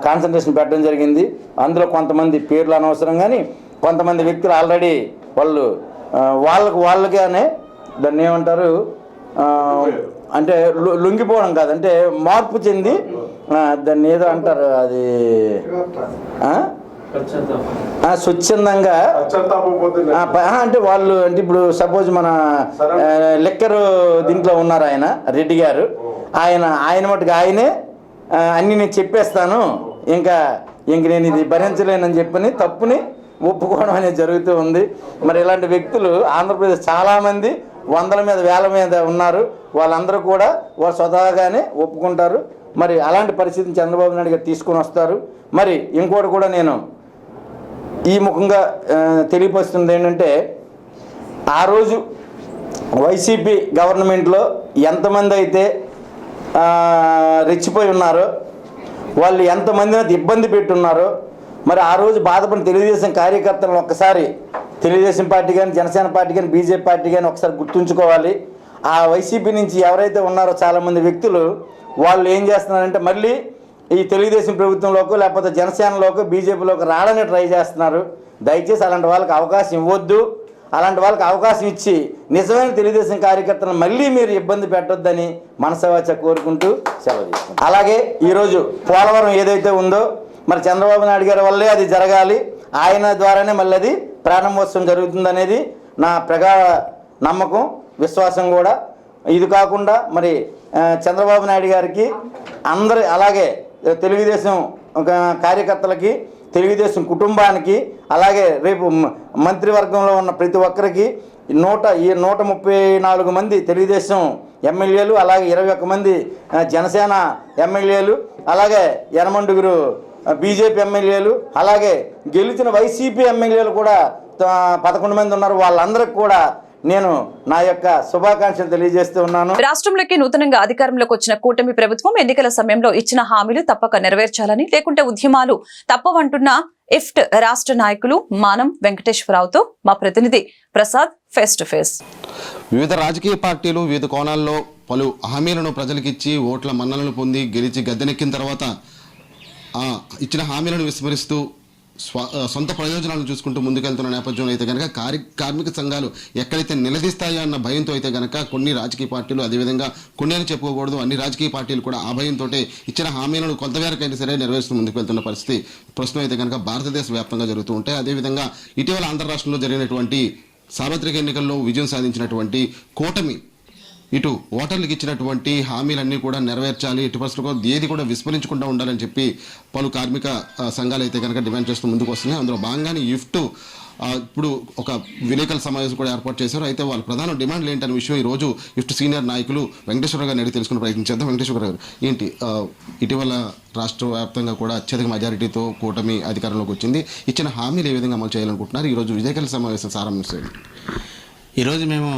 కాన్సన్ట్రేషన్ పెట్టడం జరిగింది. అందులో కొంతమంది పేర్లు అనవసరం, కానీ కొంతమంది వ్యక్తులు ఆల్రెడీ వాళ్ళగానే దాన్ని ఏమంటారు అంటే లొంగిపోవడం కాదు, అంటే మార్పు చెంది దాన్ని ఏదో అంటారు, అది స్వచ్ఛందంగా అంటే వాళ్ళు అంటే ఇప్పుడు సపోజ్ మన లెక్కరు దీంట్లో ఉన్నారు ఆయన రెడ్డి గారు, ఆయన మటుకు ఆయనే అన్నీ నేను చెప్పేస్తాను, ఇంక నేను ఇది భరించలేనని చెప్పని తప్పుని ఒప్పుకోవడం అనేది జరుగుతూ ఉంది. మరి ఇలాంటి వ్యక్తులు ఆంధ్రప్రదేశ్ చాలామంది 100 మీద 1000 మీద ఉన్నారు. వాళ్ళందరూ కూడా వారు స్వతహాగానే ఒప్పుకుంటారు. మరి అలాంటి పరిస్థితిని చంద్రబాబు నాయుడు గారు తీసుకొని వస్తారు. మరి ఇంకోటి కూడా నేను ఈ ముఖంగా తెలియపరుస్తుంది ఏంటంటే, ఆ రోజు వైసీపీ గవర్నమెంట్లో ఎంతమంది అయితే రెచ్చిపోయి ఉన్నారో, వాళ్ళు ఎంతమందిని ఇబ్బంది పెట్టున్నారో, మరి ఆ రోజు బాధపడిన తెలుగుదేశం కార్యకర్తలను ఒక్కసారి తెలుగుదేశం పార్టీ కానీ జనసేన పార్టీ కానీ బీజేపీ పార్టీ కానీ ఒకసారి గుర్తుంచుకోవాలి. ఆ వైసీపీ నుంచి ఎవరైతే ఉన్నారో చాలామంది వ్యక్తులు వాళ్ళు ఏం చేస్తున్నారంటే మళ్ళీ ఈ తెలుగుదేశం ప్రభుత్వంలోకి లేకపోతే జనసేనలోకి బీజేపీలోకి రావడానికి ట్రై చేస్తున్నారు. దయచేసి అలాంటి వాళ్ళకి అవకాశం ఇవ్వద్దు. అలాంటి వాళ్ళకి అవకాశం ఇచ్చి నిజమైన తెలుగుదేశం కార్యకర్తలను మళ్ళీ మీరు ఇబ్బంది పెట్టొద్దని మనసావాచ కోరుకుంటూ సెలవు తీసుకుంటాం. అలాగే ఈరోజు పోలవరం ఏదైతే ఉందో మరి చంద్రబాబు నాయుడు గారి వల్లే అది జరగాలి, ఆయన ద్వారానే మళ్ళీ అది ప్రారంభోత్సవం జరుగుతుందనేది నా ప్రగాఢ నమ్మకం, విశ్వాసం కూడా. ఇది కాకుండా మరి చంద్రబాబు నాయుడు గారికి అందరి అలాగే తెలుగుదేశం కార్యకర్తలకి, తెలుగుదేశం కుటుంబానికి, అలాగే రేపు మంత్రివర్గంలో ఉన్న ప్రతి ఒక్కరికి 134 మంది తెలుగుదేశం ఎమ్మెల్యేలు, అలాగే 21 మంది జనసేన ఎమ్మెల్యేలు, అలాగే 8 బీజేపీ ఎమ్మెల్యేలు, అలాగే గెలిచిన వైసీపీ ఎమ్మెల్యేలు కూడా 11 మంది ఉన్నారు. వాళ్ళందరికీ కూడా నేను నా యొక్క శుభాకాంక్షలు తెలియజేస్తూ ఉన్నాను. రాష్ట్రంలోకి నూతనంగా అధికారంలోకి వచ్చిన కూటమి ప్రభుత్వం ఎన్నికల సమయంలో ఇచ్చిన హామీలు తప్పక నెరవేర్చాలని, లేకుంటే ఉద్యమాలు తప్పవంటున్న ఇఫ్ట్ రాష్ట్ర నాయకులు మానం వెంకటేశ్వరరావుతో మా ప్రతినిధి ప్రసాద్ ఫేస్ టు ఫేస్. వివిధ రాజకీయ పార్టీలు వివిధ కోణాల్లో పలు హామీలను ప్రజలకిచ్చి ఓట్ల మన్నలను పొంది గెలిచి గద్దెనెక్కిన తర్వాత ఇచ్చిన హామీలను విస్మరిస్తూ సొంత ప్రయోజనాలను చూసుకుంటూ ముందుకెళ్తున్న నేపథ్యంలో అయితే కనుక కార్మిక సంఘాలు ఎక్కడైతే నిలదీస్తాయో అన్న భయంతో అయితే కనుక కొన్ని రాజకీయ పార్టీలు, అదేవిధంగా కొన్ని అని చెప్పుకోకూడదు అన్ని రాజకీయ పార్టీలు కూడా ఆ భయంతో ఇచ్చిన హామీలను కొంతవరకైనా సరే నెరవేరుస్తూ ముందుకు వెళ్తున్న పరిస్థితి ప్రస్తుతం అయితే కనుక భారతదేశ వ్యాప్తంగా జరుగుతూ ఉంటాయి. అదేవిధంగా ఇటీవల ఆంధ్ర రాష్ట్రంలో జరిగినటువంటి సార్వత్రిక ఎన్నికల్లో విజయం సాధించినటువంటి కూటమి ఇటు ఓటర్లకు ఇచ్చినటువంటి హామీలన్నీ కూడా నెరవేర్చాలి, ఇటు పరిస్థితుల్లో ఏది కూడా విస్మరించకుండా ఉండాలని చెప్పి పలు కార్మిక సంఘాలు అయితే కనుక డిమాండ్ చేస్తూ ముందుకు వస్తున్నాయి. అందులో భాగంగానే ఇఫ్ట్ ఇప్పుడు ఒక విలేకరుల సమావేశం కూడా ఏర్పాటు చేశారు. అయితే వాళ్ళ ప్రధాన డిమాండ్లు ఏంటనే విషయం ఈరోజు ఇఫ్ట్ సీనియర్ నాయకులు వెంకటేశ్వరరావు గారిని అడిగి తెలుసుకునే ప్రయత్నం చేద్దాం. వెంకటేశ్వరరావు గారు, ఏంటి ఇటీవల రాష్ట్ర వ్యాప్తంగా కూడా అత్యధిక మెజారిటీతో కూటమి అధికారంలోకి వచ్చింది, ఇచ్చిన హామీలు ఏ విధంగా అమలు చేయాలనుకుంటున్నారు? ఈరోజు విలేకరుల సమావేశం సారాంశం. ఈరోజు మేము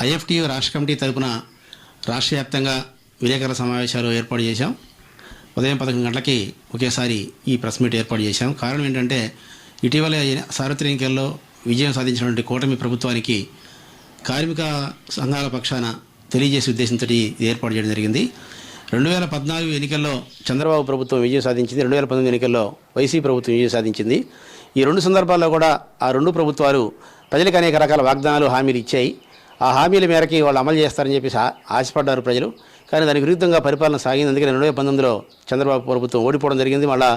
ఐఎఫ్టియు రాష్ట్ర కమిటీ తరపున రాష్ట్ర వ్యాప్తంగా విలేకరుల సమావేశాలు ఏర్పాటు చేశాం. ఉదయం 11 గంటలకి ఒకేసారి ఈ ప్రెస్ మీట్ ఏర్పాటు చేశాం. కారణం ఏంటంటే ఇటీవల సార్వత్రిక ఎన్నికల్లో విజయం సాధించినటువంటి కూటమి ప్రభుత్వానికి కార్మిక సంఘాల పక్షాన తెలియజేసే ఉద్దేశంతో ఇది ఏర్పాటు చేయడం జరిగింది. 2014 ఎన్నికల్లో చంద్రబాబు ప్రభుత్వం విజయం సాధించింది, 2019 ఎన్నికల్లో వైసీపీ ప్రభుత్వం విజయం సాధించింది. ఈ రెండు సందర్భాల్లో కూడా ఆ రెండు ప్రభుత్వాలు ప్రజలకు అనేక రకాల వాగ్దానాలు, హామీలు ఇచ్చాయి. ఆ హామీల మేరకి వాళ్ళు అమలు చేస్తారని చెప్పేసి ఆశపడ్డారు ప్రజలు. కానీ దానికి విరుద్ధంగా పరిపాలన సాగింది. అందుకని 2019లో చంద్రబాబు ప్రభుత్వం ఓడిపోవడం జరిగింది. మళ్ళా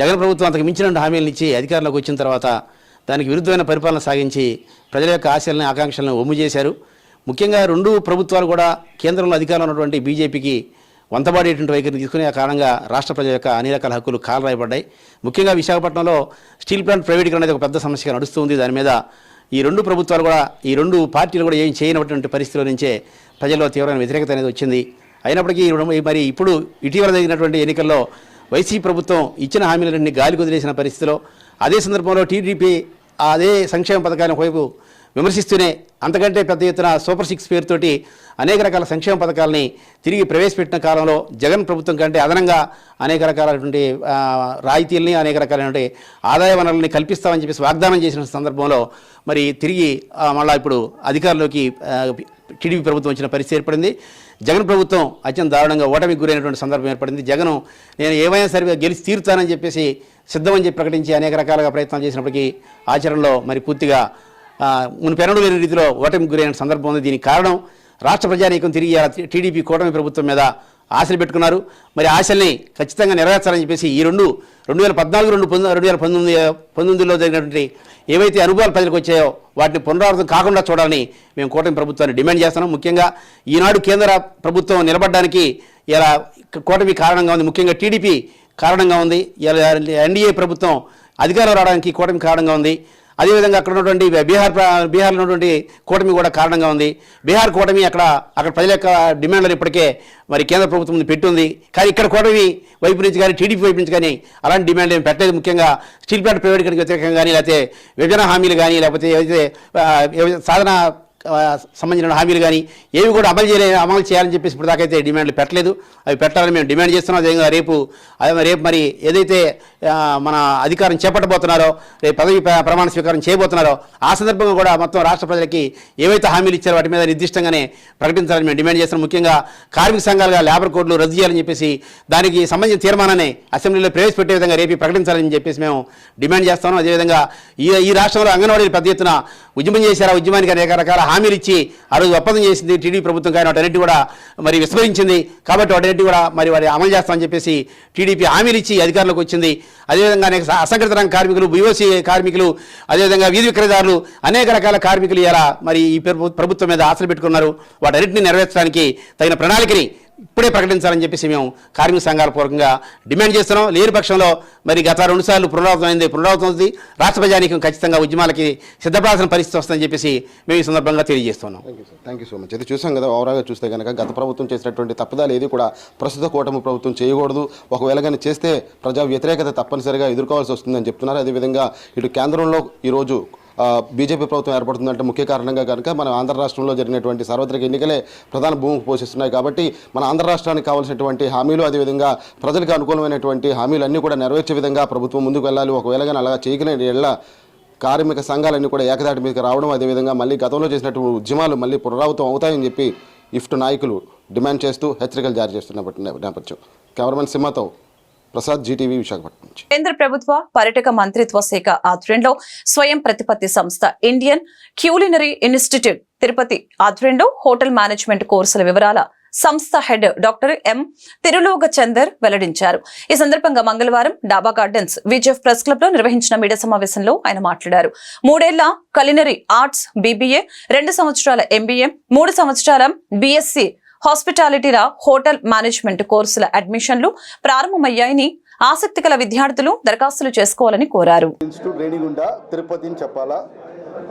జగన్ ప్రభుత్వం అంతకు మించిన హామీలను ఇచ్చి అధికారంలోకి వచ్చిన తర్వాత దానికి విరుద్ధమైన పరిపాలన సాగించి ప్రజల యొక్క ఆశలను, ఆకాంక్షలను ఒమ్ము చేశారు. ముఖ్యంగా రెండు ప్రభుత్వాలు కూడా కేంద్రంలో అధికారంలో ఉన్నటువంటి బీజేపీకి వంతబాడేటువంటి వైఖరిని తీసుకునే కారణంగా రాష్ట్ర ప్రజల యొక్క అన్ని రకాల హక్కులు కాలరాయబడ్డాయి. ముఖ్యంగా విశాఖపట్నంలో స్టీల్ ప్లాంట్ ప్రైవేటీకరణ అనేది ఒక పెద్ద సమస్యగా నడుస్తుంది. దాని మీద ఈ రెండు ప్రభుత్వాలు కూడా, ఈ రెండు పార్టీలు కూడా ఏం చేయనటువంటి పరిస్థితుల నుంచే ప్రజల్లో తీవ్రమైన వ్యతిరేకత అనేది వచ్చింది. అయినప్పటికీ మరి ఇప్పుడు ఇటీవల జరిగినటువంటి ఎన్నికల్లో వైసీపీ ప్రభుత్వం ఇచ్చిన హామీలన్నీ గాలి కుదిలేసిన పరిస్థితిలో, అదే సందర్భంలో టీడీపీ అదే సంక్షేమ పథకాలను వైపు విమర్శిస్తూనే అంతకంటే పెద్ద ఎత్తున సూపర్ 6 పేరుతోటి అనేక రకాల సంక్షేమ పథకాలని తిరిగి ప్రవేశపెట్టిన కాలంలో జగన్ ప్రభుత్వం కంటే అదనంగా అనేక రకాలైనటువంటి రాయితీలని, అనేక రకాలైనటువంటి ఆదాయ వనరులని కల్పిస్తామని చెప్పేసి వాగ్దానం చేసిన సందర్భంలో మరి తిరిగి మళ్ళీ ఇప్పుడు అధికారంలోకి టీడీపీ ప్రభుత్వం వచ్చిన పరిస్థితి ఏర్పడింది. జగన్ ప్రభుత్వం అత్యంత దారుణంగా ఓటమికి గురైనటువంటి సందర్భం ఏర్పడింది. జగన్ నేను ఏమైనా సరే గెలిచి తీరుతానని చెప్పేసి సిద్ధమని చెప్పి ప్రకటించి అనేక రకాలుగా ప్రయత్నాలు చేసినప్పటికీ ఆచరణలో మరి పూర్తిగా మునిపెన్నడూ లేని రీతిలో ఓటమికి గురైన సందర్భం ఉంది. దీనికి కారణం రాష్ట్ర ప్రజానీకం తిరిగి టీడీపీ కూటమి ప్రభుత్వం మీద ఆశలు పెట్టుకున్నారు. మరి ఆశల్ని ఖచ్చితంగా నెరవేర్చాలని చెప్పేసి ఈ 2014, 2019లో జరిగినటువంటి ఏవైతే అనుభవాలు ప్రజలకు వచ్చాయో వాటిని పునరావృతం కాకుండా చూడాలని మేము కూటమి ప్రభుత్వాన్ని డిమాండ్ చేస్తున్నాం. ముఖ్యంగా ఈనాడు కేంద్ర ప్రభుత్వం నిలబడడానికి ఇలా కూటమి కారణంగా ఉంది, ముఖ్యంగా టీడీపీ కారణంగా ఉంది. ఇలా ఎన్డీఏ ప్రభుత్వం అధికారం రావడానికి కూటమి కారణంగా ఉంది. అదేవిధంగా అక్కడ ఉన్నటువంటి బీహార్లో ఉన్నటువంటి కూటమి కూడా కారణంగా ఉంది. బీహార్ కూటమి అక్కడ ప్రజల యొక్క డిమాండ్లు ఇప్పటికే మరి కేంద్ర ప్రభుత్వం ముందు పెట్టుంది. కానీ ఇక్కడ కూటమి వైపు నుంచి కానీ టీడీపీ వైపు నుంచి కానీ అలాంటి డిమాండ్ ఏమి పెట్టలేదు. ముఖ్యంగా స్టీల్ ప్లాంట్ ప్రైవేటీకరణకు వ్యతిరేకంగా కానీ, లేకపోతే విభజన హామీలు కానీ, లేకపోతే ఏవైతే సాధన సంబంధించిన హామీలు కానీ ఏవి కూడా అమలు చేయాలని చెప్పేసి ఇప్పుడు దాకైతే డిమాండ్లు పెట్టలేదు. అవి పెట్టాలని మేము డిమాండ్ చేస్తున్నాం. అదేవిధంగా రేపు మరి ఏదైతే మన అధికారం చేపట్టబోతున్నారో, రేపు పదవి ప్రమాణ స్వీకారం చేయబోతున్నారో ఆ సందర్భంగా కూడా మొత్తం రాష్ట్ర ప్రజలకి ఏవైతే హామీలు ఇచ్చారో వాటి మీద నిర్దిష్టంగానే ప్రకటించాలని మేము డిమాండ్ చేస్తున్నాం. ముఖ్యంగా కార్మిక సంఘాలుగా లేబర్ కోడ్లు రద్దు చేయాలని చెప్పేసి దానికి సంబంధించిన తీర్మానాన్ని అసెంబ్లీలో ప్రవేశపెట్టే విధంగా రేపు ప్రకటించాలని చెప్పేసి మేము డిమాండ్ చేస్తాము. అదేవిధంగా ఈ రాష్ట్రంలో అంగన్వాడీలు పెద్ద ఎత్తున ఉద్యమం చేశారు. ఆ ఉద్యమానికి అనేక రకాల హామీలు ఇచ్చి ఆ రోజు ఒప్పందం చేసింది టీడీపీ ప్రభుత్వం. కానీ వాటన్నిటి కూడా మరి విస్మరించింది. కాబట్టి వాటన్నిటి కూడా మరి వారి అమలు చేస్తామని చెప్పేసి టీడీపీ హామీలు ఇచ్చి అధికారంలోకి వచ్చింది. అదేవిధంగా అనేక అసంఘటిత రంగ కార్మికులు, బీఓసీ కార్మికులు, అదేవిధంగా వీధి విక్రయదారులు, అనేక రకాల కార్మికులు ఇలా మరి ఈ ప్రభుత్వం మీద ఆశలు పెట్టుకున్నారు. వాటన్నిటిని నెరవేర్చడానికి తగిన ప్రణాళికని ఇప్పుడే ప్రకటించాలని చెప్పేసి మేము కార్మిక సంఘాల పూర్వకంగా డిమాండ్ చేస్తున్నాం. లేని పక్షంలో మరి గత 2 సార్లు పునరావృతమైంది. రాష్ట్ర ప్రజానీకం ఖచ్చితంగా ఉద్యమాలకి సిద్ధపడాల్సిన పరిస్థితి వస్తుందని చెప్పేసి మేము ఈ సందర్భంగా తెలియజేస్తున్నాం. Thank you so much. అయితే చూసాం కదా, ఓవరాల్గా చూస్తే కనుక గత ప్రభుత్వం చేసినటువంటి తప్పుదాలు ఏది కూడా ప్రస్తుత కూటమి ప్రభుత్వం చేయకూడదు. ఒకవేళ కానీ చేస్తే ప్రజా వ్యతిరేకత తప్పనిసరిగా ఎదుర్కోవాల్సి వస్తుందని చెప్తున్నారు. అదేవిధంగా ఇటు కేంద్రంలో ఈరోజు బీజేపీ ప్రభుత్వం ఏర్పడుతుందంటే ముఖ్య కారణంగా కనుక మన ఆంధ్ర రాష్ట్రంలో జరిగినటువంటి సార్వత్రిక ఎన్నికలే ప్రధాన భూమికి పోషిస్తున్నాయి. కాబట్టి మన ఆంధ్ర రాష్ట్రానికి కావాల్సినటువంటి హామీలు, అదేవిధంగా ప్రజలకు అనుకూలమైనటువంటి హామీలు అన్నీ కూడా నెరవేర్చే విధంగా ప్రభుత్వం ముందుకు వెళ్ళాలి. ఒకవేళ కానీ అలా చేయగలిగిన ఎళ్ళ కార్మిక సంఘాలన్నీ కూడా ఏకదాటి మీదకి రావడం, అదేవిధంగా మళ్ళీ గతంలో చేసినటువంటి ఉద్యమాలు మళ్ళీ పునరావృతం అవుతాయని చెప్పి ఇఫ్ట్ నాయకులు డిమాండ్ చేస్తూ హెచ్చరికలు జారీ చేస్తున్న నేపథ్యం. కెమెరామెన్ సింహతో ప్రసాద్, జీటీవీ, విశాఖపట్నం. కేంద్ర ప్రభుత్వ పర్యాటక మంత్రిత్వ శాఖ ఆధ్వర్యంలో స్వయం ప్రతిపత్తి సంస్థ ఇండియన్ క్యూలినరీ ఇన్స్టిట్యూట్ తిరుపతి ఆధ్వర్యంలో హోటల్ మేనేజ్మెంట్ కోర్సుల వివరాల సంస్థ హెడ్ డాక్టర్ ఎం తిరులోగ చందర్ వెల్లడించారు. ఈ సందర్భంగా మంగళవారం డాబా గార్డెన్స్ విజెఫ్ ప్రెస్ క్లబ్ లో నిర్వహించిన మీడియా సమావేశంలో ఆయన మాట్లాడారు. 3 ఏళ్ల culinary ఆర్ట్స్ BBA, 2 సంవత్సరాల MBA, 3 సంవత్సరాల BSc హాస్పిటాలిటీల హోటల్ మేనేజ్మెంట్ కోర్సుల అడ్మిషన్లు ప్రారంభమయ్యాయని, ఆసక్తి గల విద్యార్థులు దరఖాస్తులు చేసుకోవాలని కోరారు. ఇన్స్టిట్యూట్ రేణిగుంట తిరుపతి అని చెప్పాలా.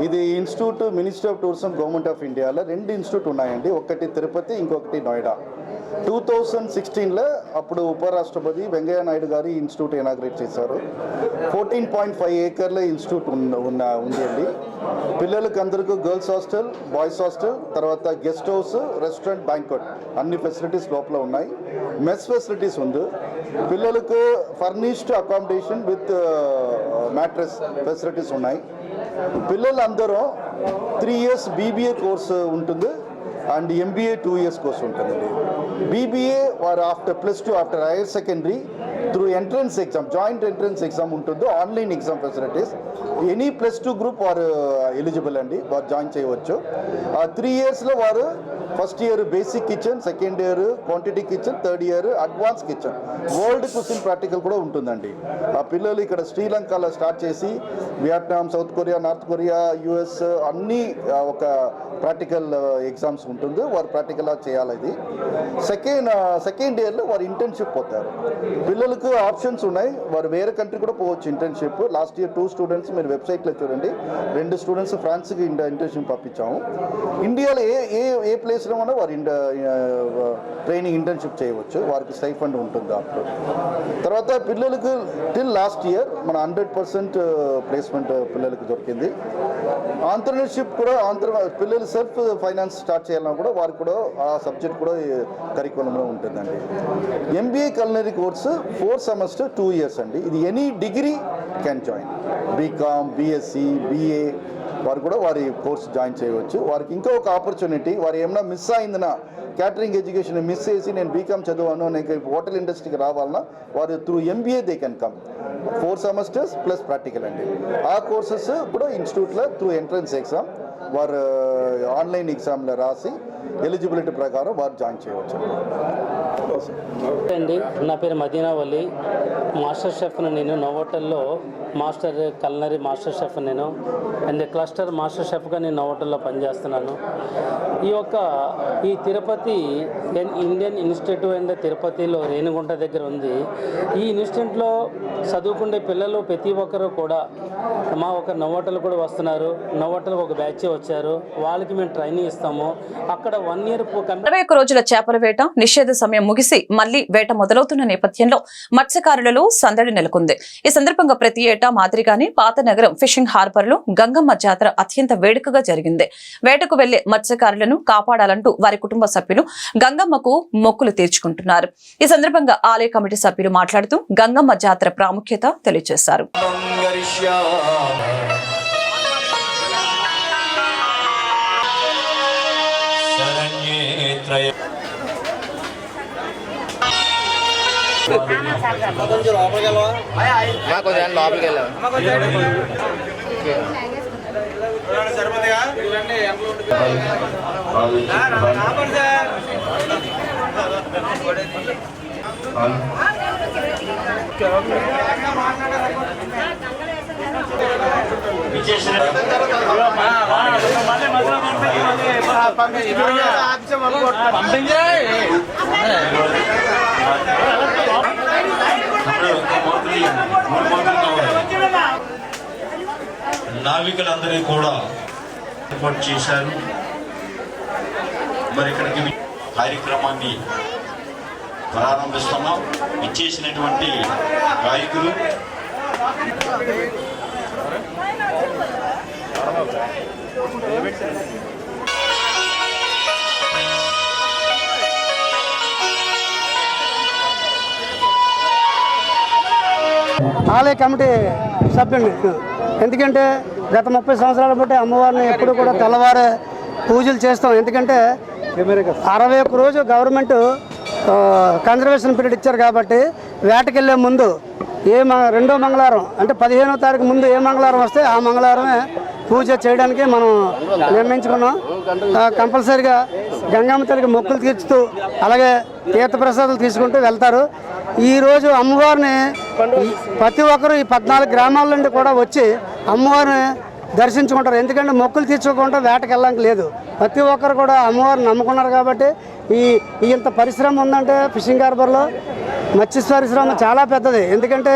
ఇది institute ministry of tourism government of ఇండియాలో 2 ఇన్స్టిట్యూట్ ఉన్నాయండి. ఒకటి తిరుపతి, ఇంకొకటి నోయిడా. 2016లో అప్పుడు ఉపరాష్ట్రపతి వెంకయ్య నాయుడు గారు ఈ ఇన్స్టిట్యూట్ ఇనాగ్రేట్ చేశారు. 14.5 ఏకర్ల ఇన్స్టిట్యూట్ ఉంది అండి. పిల్లలకి అందరికీ గర్ల్స్ హాస్టల్, బాయ్స్ హాస్టల్, తర్వాత గెస్ట్ హౌస్, రెస్టారెంట్, బ్యాంక్వెట్ అన్ని ఫెసిలిటీస్ లోపల ఉన్నాయి. మెస్ ఫెసిలిటీస్ ఉంది. పిల్లలకు furnished accommodation with mattress facilities ఉన్నాయి. పిల్లలందరూ 3 years BBA కోర్సు ఉంటుంది అండ్ MBA 2 years కోర్సు ఉంటుందండి. BBA వారు after +2 after higher secondary through entrance exam, joint entrance exam ఉంటుంది. Online exam facilities. Any +2 group వారు ఎలిజిబుల్ అండి, వారు జాయిన్ చేయవచ్చు. 3 yearsలో వారు first year basic kitchen, second year quantity kitchen, third year advance kitchen, world cuisine practical కూడా ఉంటుందండి. ఆ పిల్లలు ఇక్కడ శ్రీలంకలో స్టార్ట్ చేసి Vietnam, south Korea, north Korea, US అన్ని ఒక ప్రాక్టికల్ ఎగ్జామ్స్ ఉంటుంది. వారు ప్రాక్టికల్ చేయాలి. ఇది సెకండ్ ఇయర్లో వారు ఇంటర్న్షిప్ పోతారు. పిల్లలకు ఆప్షన్స్ ఉన్నాయి, వారు వేరే కంట్రీ కూడా పోవచ్చు ఇంటర్న్షిప్. లాస్ట్ ఇయర్ 2 స్టూడెంట్స్ మీరు వెబ్సైట్లో చూడండి, 2 స్టూడెంట్స్ ఫ్రాన్స్కి ఇంటర్న్షిప్ పంపించాము. ఇండియాలో ఏ ప్లేస్లో ఉన్నా వారు ట్రైనింగ్ ఇంటర్న్షిప్ చేయవచ్చు. వారికి స్టైఫండ్ ఉంటుంది అప్పుడు. తర్వాత పిల్లలకు టిల్ లాస్ట్ ఇయర్ మన 100% ప్లేస్మెంట్ పిల్లలకు దొరికింది. ఆంటర్ప్రెన్యూర్షిప్ కూడా పిల్లలు సెల్ఫ్ ఫైనాన్స్ స్టార్ట్ చేయాలన్నా కూడా వారికి కూడా ఆ సబ్జెక్ట్ కూడా కరికులంలో ఉంటుందండి. MBA culinary course 4 semesters 2 years అండి. ఇది any degree can join. BCom, BSc, BA వారు కూడా వారి కోర్సు జాయిన్ చేయవచ్చు. వారికి ఇంకా ఒక ఆపర్చునిటీ, వారు ఏమైనా మిస్ అయిందన్నా క్యాటరింగ్ ఎడ్యుకేషన్ మిస్ చేసి నేను BCom చదివాను, నేను హోటల్ ఇండస్ట్రీకి రావాలన్నా వారు through MBA they can come. 4 semesters plus practical అండి. ఆ కోర్సెస్ కూడా ఇన్స్టిట్యూట్లో త్రూ ఎంట్రన్స్ ఎగ్జామ్ వారు ఆన్లైన్ ఎగ్జామ్లో రాసి ఎలిజిబిలిటీ ప్రకారం వారు జాయిన్ చేయవచ్చు అండి. నా పేరు మదీనా వలి, మాస్టర్ షెఫ్ను. నేను నోవోటల్లో culinary మాస్టర్ షెఫ్ నేను, అండ్ క్లస్టర్ మాస్టర్ షెఫ్గా నేను నోవోటల్లో పనిచేస్తున్నాను. ఈ తిరుపతి ఇండియన్ ఇన్స్టిట్యూట్ అండ్ తిరుపతిలో రేణిగుంట దగ్గర ఉంది. ఈ ఇన్స్టిట్యూట్లో చదువుకునే పిల్లలు ప్రతి ఒక్కరు కూడా మా నోవోటల్ కూడా వస్తున్నారు. నోవోటల్కి ఒక బ్యాచ్ వచ్చారు, వాళ్ళకి మేము ట్రైనింగ్ ఇస్తాము. అక్కడ 1 year 21 రోజుల చేపల వేట నిషేధ సమయం ముగిసి మళ్లీ వేట మొదలవుతున్న నేపథ్యంలో మత్స్యకారులలో సందడి నెలకొంది. ఈ సందర్భంగా ప్రతి ఏటా మాదిరిగానే పాత నగరం ఫిషింగ్ హార్బర్ లో గంగమ్మ జాతర అత్యంత వేడుకగా జరిగింది. వేటకు వెళ్లే మత్స్యకారులను కాపాడాలంటూ వారి కుటుంబ సభ్యులు గంగమ్మకు మొక్కులు తీర్చుకుంటున్నారు. ఈ సందర్భంగా ఆలయ కమిటీ సభ్యులు మాట్లాడుతూ గంగమ్మ జాతర ప్రాముఖ్యత తెలియజేశారు. నావికులందరూ కూడా ఏర్పాటు చేశారు. మరి ఇక్కడికి కార్యక్రమాన్ని ప్రారంభిస్తున్నాం. ఇచ్చేసినటువంటి గాయకులు ఆలయ కమిటీ సభ్యుడిని. ఎందుకంటే గత 30 సంవత్సరాల బట్టి అమ్మవారిని ఎప్పుడు కూడా తెల్లవారే పూజలు చేస్తాం. ఎందుకంటే 61 రోజు గవర్నమెంట్ కన్జర్వేషన్ పీరియడ్ ఇచ్చారు కాబట్టి వేటకెళ్ళే ముందు రెండో మంగళవారం అంటే 15వ తారీఖు ముందు ఏ మంగళవారం వస్తే ఆ మంగళవారమే పూజ చేయడానికి మనం నిర్ణయించుకున్నాం. కంపల్సరీగా గంగమ్మ తల్లికి మొక్కులు తీర్చుతూ అలాగే తీర్థప్రసాదాలు తీసుకుంటూ వెళ్తారు. ఈరోజు అమ్మవారిని ప్రతి ఒక్కరు ఈ 14 గ్రామాల నుండి కూడా వచ్చి అమ్మవారిని దర్శించుకుంటారు. ఎందుకంటే మొక్కులు తీర్చుకోకుండా వేటకి వెళ్ళడానికి లేదు. ప్రతి ఒక్కరు కూడా అమ్మవారిని నమ్ముకున్నారు కాబట్టి ఇంత పరిశ్రమ ఉందంటే ఫిషింగ్ హార్బర్లో మత్స్య పరిశ్రమ చాలా పెద్దది. ఎందుకంటే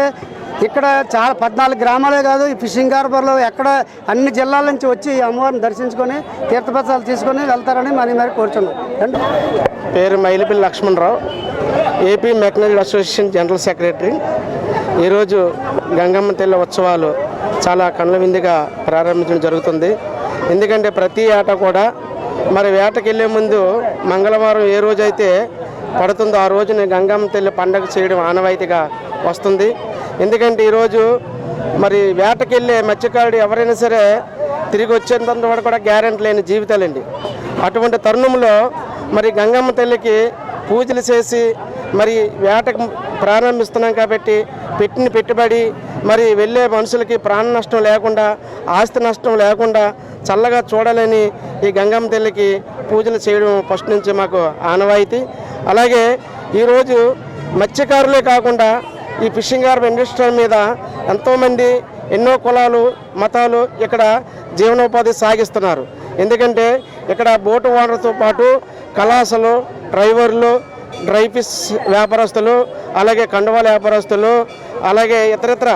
ఇక్కడ చాలా 14 గ్రామాలే కాదు, ఈ ఫిషింగ్ హార్బర్లో ఎక్కడ అన్ని జిల్లాల నుంచి వచ్చి ఈ అమ్మవారిని దర్శించుకొని తీర్థప్రసాదాలు తీసుకొని వెళ్తారని మరి కోరుచున్నాం. పేరు Mailipalli Lakshmanarao, AP mechanised association general secretary. ఈరోజు గంగమ్మ తల్లి ఉత్సవాలు చాలా కళ్ళ విందుగా ప్రారంభించడం జరుగుతుంది. ఎందుకంటే ప్రతి ఏటా కూడా మరి వేటకి వెళ్ళే ముందు మంగళవారం ఏ రోజైతే పడుతుందో ఆ రోజున గంగమ్మ తల్లి పండగ చేయడం ఆనవాయితీగా వస్తుంది. ఎందుకంటే ఈరోజు మరి వేటకి వెళ్ళే మత్స్యకారుడు ఎవరైనా సరే తిరిగి వచ్చేంత వరకు కూడా గ్యారెంటీ లేని జీవితాలండి. అటువంటి తరుణంలో మరి గంగమ్మ తల్లికి పూజలు చేసి మరి వేటకు ప్రారంభిస్తున్నాం కాబట్టి పెట్టిన పెట్టుబడి మరి వెళ్ళే మనుషులకి ప్రాణ నష్టం లేకుండా, ఆస్తి నష్టం లేకుండా చల్లగా చూడాలని ఈ గంగమ్మ తల్లికి పూజలు చేయడం ఫస్ట్ నుంచి మాకు ఆనవాయితీ. అలాగే ఈరోజు మత్స్యకారులే కాకుండా ఈ ఫిషింగ్ హార్బర్ ఇండస్ట్రీ మీద ఎంతోమంది ఎన్నో కులాలు మతాలు ఇక్కడ జీవనోపాధి సాగిస్తున్నారు. ఎందుకంటే ఇక్కడ బోటు ఓనర్తో పాటు కళాశాలు, డ్రైవర్లు, డ్రై ఫిష్ వ్యాపారస్తులు, అలాగే కండువాల వ్యాపారస్తులు, అలాగే ఇతరత్ర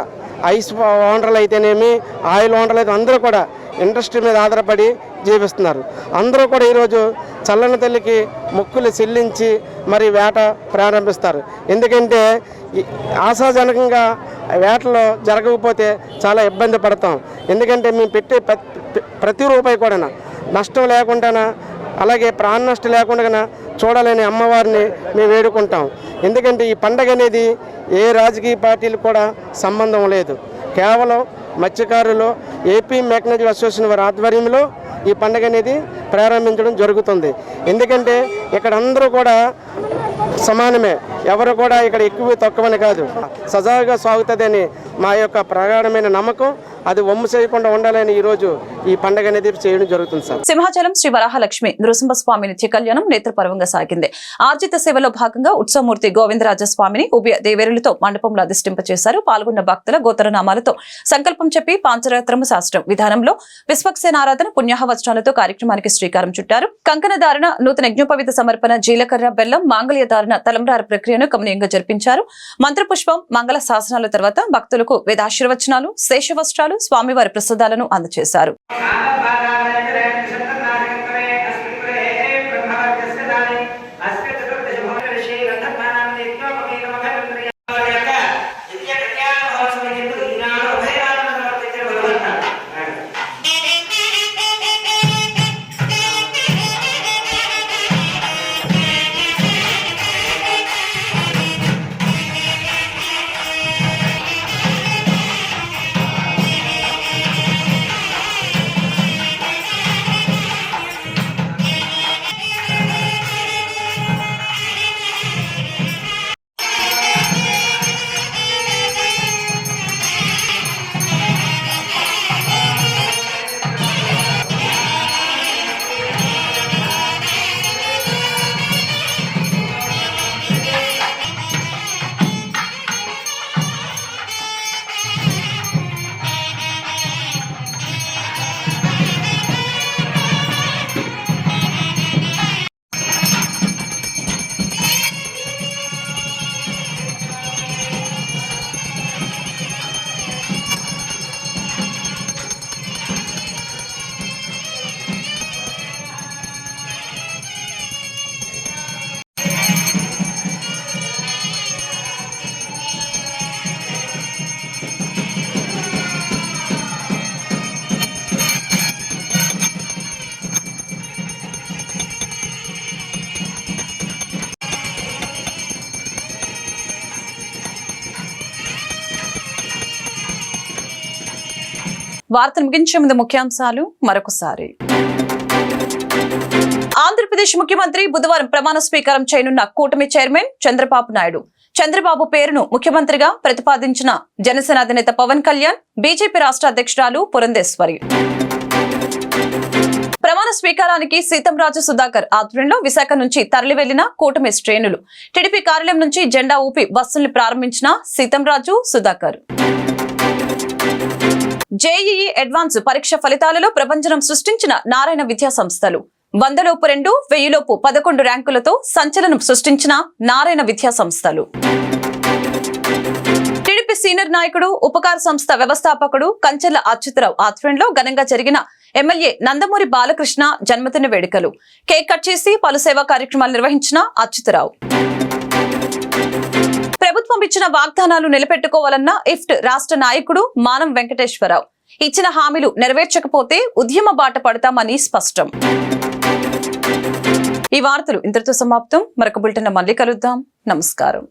ఐస్ ఓనర్లు అయితేనేమి, ఆయిల్ ఓనర్లు అయితే అందరూ కూడా ఇండస్ట్రీ మీద ఆధారపడి జీవిస్తున్నారు. అందరూ కూడా ఈరోజు చల్లని తల్లికి మొక్కులు చెల్లించి మరి వేట ప్రారంభిస్తారు. ఎందుకంటే ఆశాజనకంగా వేటలో జరగకపోతే చాలా ఇబ్బంది పడతాం. ఎందుకంటే మేము పెట్టే ప్రతి రూపాయి కూడా నష్టం లేకుండా, అలాగే ప్రాణ నష్టం లేకుండా చూడాలని అమ్మవారిని మేము వేడుకుంటాం. ఎందుకంటే ఈ పండగ అనేది ఏ రాజకీయ పార్టీలకు కూడా సంబంధం లేదు. కేవలం మత్స్యకారులు ఏపీ మెకనైజ్డ్ అసోసియేషన్ వారి ఆధ్వర్యంలో ఈ పండుగ అనేది ప్రారంభించడం జరుగుతుంది. ఎందుకంటే ఇక్కడ అందరూ కూడా సమానమే, ఎవరు కూడా ఇక్కడ ఎక్కువ తక్కువని కాదు, సజావుగా సాగుతుందని మా యొక్క ప్రగాఢమైన నమ్మకం. అది వమ్ము చేయకుండా ఉండాలని ఈరోజు ఈ పండుగ అనేది చేయడం జరుగుతుంది సార్. సింహాచలం శ్రీ వరాహలక్ష్మి నృసింహస్వామి నిత్య కళ్యాణం నేత్రపర్వంగా సాగింది. ఆర్జిత సేవలో భాగంగా ఉత్సవమూర్తి గోవిందరాజస్వామిని ఉభయ దేవేరులతో మండపంలో అధిష్టింపచేశారు. పాల్గొన్న భక్తుల గోత్రనామాలతో సంకల్పం చెప్పి పాంచరాత్రము శాస్త్రం విధానంలో విశ్వక్సేనారాధన పుణ్యాహవచనాలతో కార్యక్రమానికి శ్రీకారం చుట్టారు. కంకణ ధారణ, నూతన యజ్ఞోపవిత సమర్పణ, జీలకర్ర బెల్లం, మాంగళ్య ధారణ, తలంబ్రార ప్రక్రియను కమనీయంగా జరిపించారు. మంత్రపుష్పం, మంగళ శాసనాల తర్వాత భక్తులకు వేదాశీర్వచనాలు, శేషవస్త్రాలు, స్వామివారి ప్రసాదాలను అందజేశారు. వార్తను ముగించే ముందు ముఖ్యాంశాలు మరొకసారి. ఆంధ్రప్రదేశ్ ముఖ్యమంత్రి బుధవారం ప్రమాణ స్వీకారం చేయనున్న కూటమి చైర్మన్ చంద్రబాబు నాయుడు. చంద్రబాబు పేరును ముఖ్యమంత్రిగా ప్రతిపాదించిన జనసేన అధినేత పవన్ కళ్యాణ్, బీజేపీ రాష్ట్ర అధ్యక్షురాలు పురంధేశ్వరి. ప్రమాణ స్వీకారానికి సీతంరాజు సుధాకర్ ఆధ్వర్యంలో విశాఖ నుంచి తరలి వెళ్లిన కూటమి శ్రేణులు. టీడీపీ కార్యాలయం నుంచి జెండా ఊపి బస్సుల్ని ప్రారంభించిన సీతంరాజు సుధాకర్. జేఈఈ అడ్వాన్స్ పరీక్ష ఫలితాలలో ప్రభంజనం సృష్టించిన నారాయణ విద్యా సంస్థలు. 100లోపు 2, 1000లోపు 11 ర్యాంకులతో సంచలనం సృష్టించిన నారాయణ విద్యా సంస్థలు. టీడీపీ సీనియర్ నాయకుడు ఉపకార సంస్థ వ్యవస్థాపకుడు కంచెల అచ్యుతరావు ఆధ్వర్యంలో ఘనంగా జరిగిన ఎమ్మెల్యే నందమూరి బాలకృష్ణ జన్మదిన వేడుకలు. కేక్ కట్ చేసి పలు సేవా కార్యక్రమాలు నిర్వహించిన అచ్యుతరావు ప్రభుత్వం ఇచ్చిన వాగ్దానాలు నిలబెట్టుకోవాలన్న ఇఫ్ట్ రాష్ట్ర నాయకుడు మానం వెంకటేశ్వరరావు. ఇచ్చిన హామీలు నెరవేర్చకపోతే ఉద్యమ బాట పడతామని స్పష్టం. ఈ వార్తలు ఇంతటితో సమాప్తం. మరొక బులెటిన్ మళ్ళీ కలుద్దాం. నమస్కారం.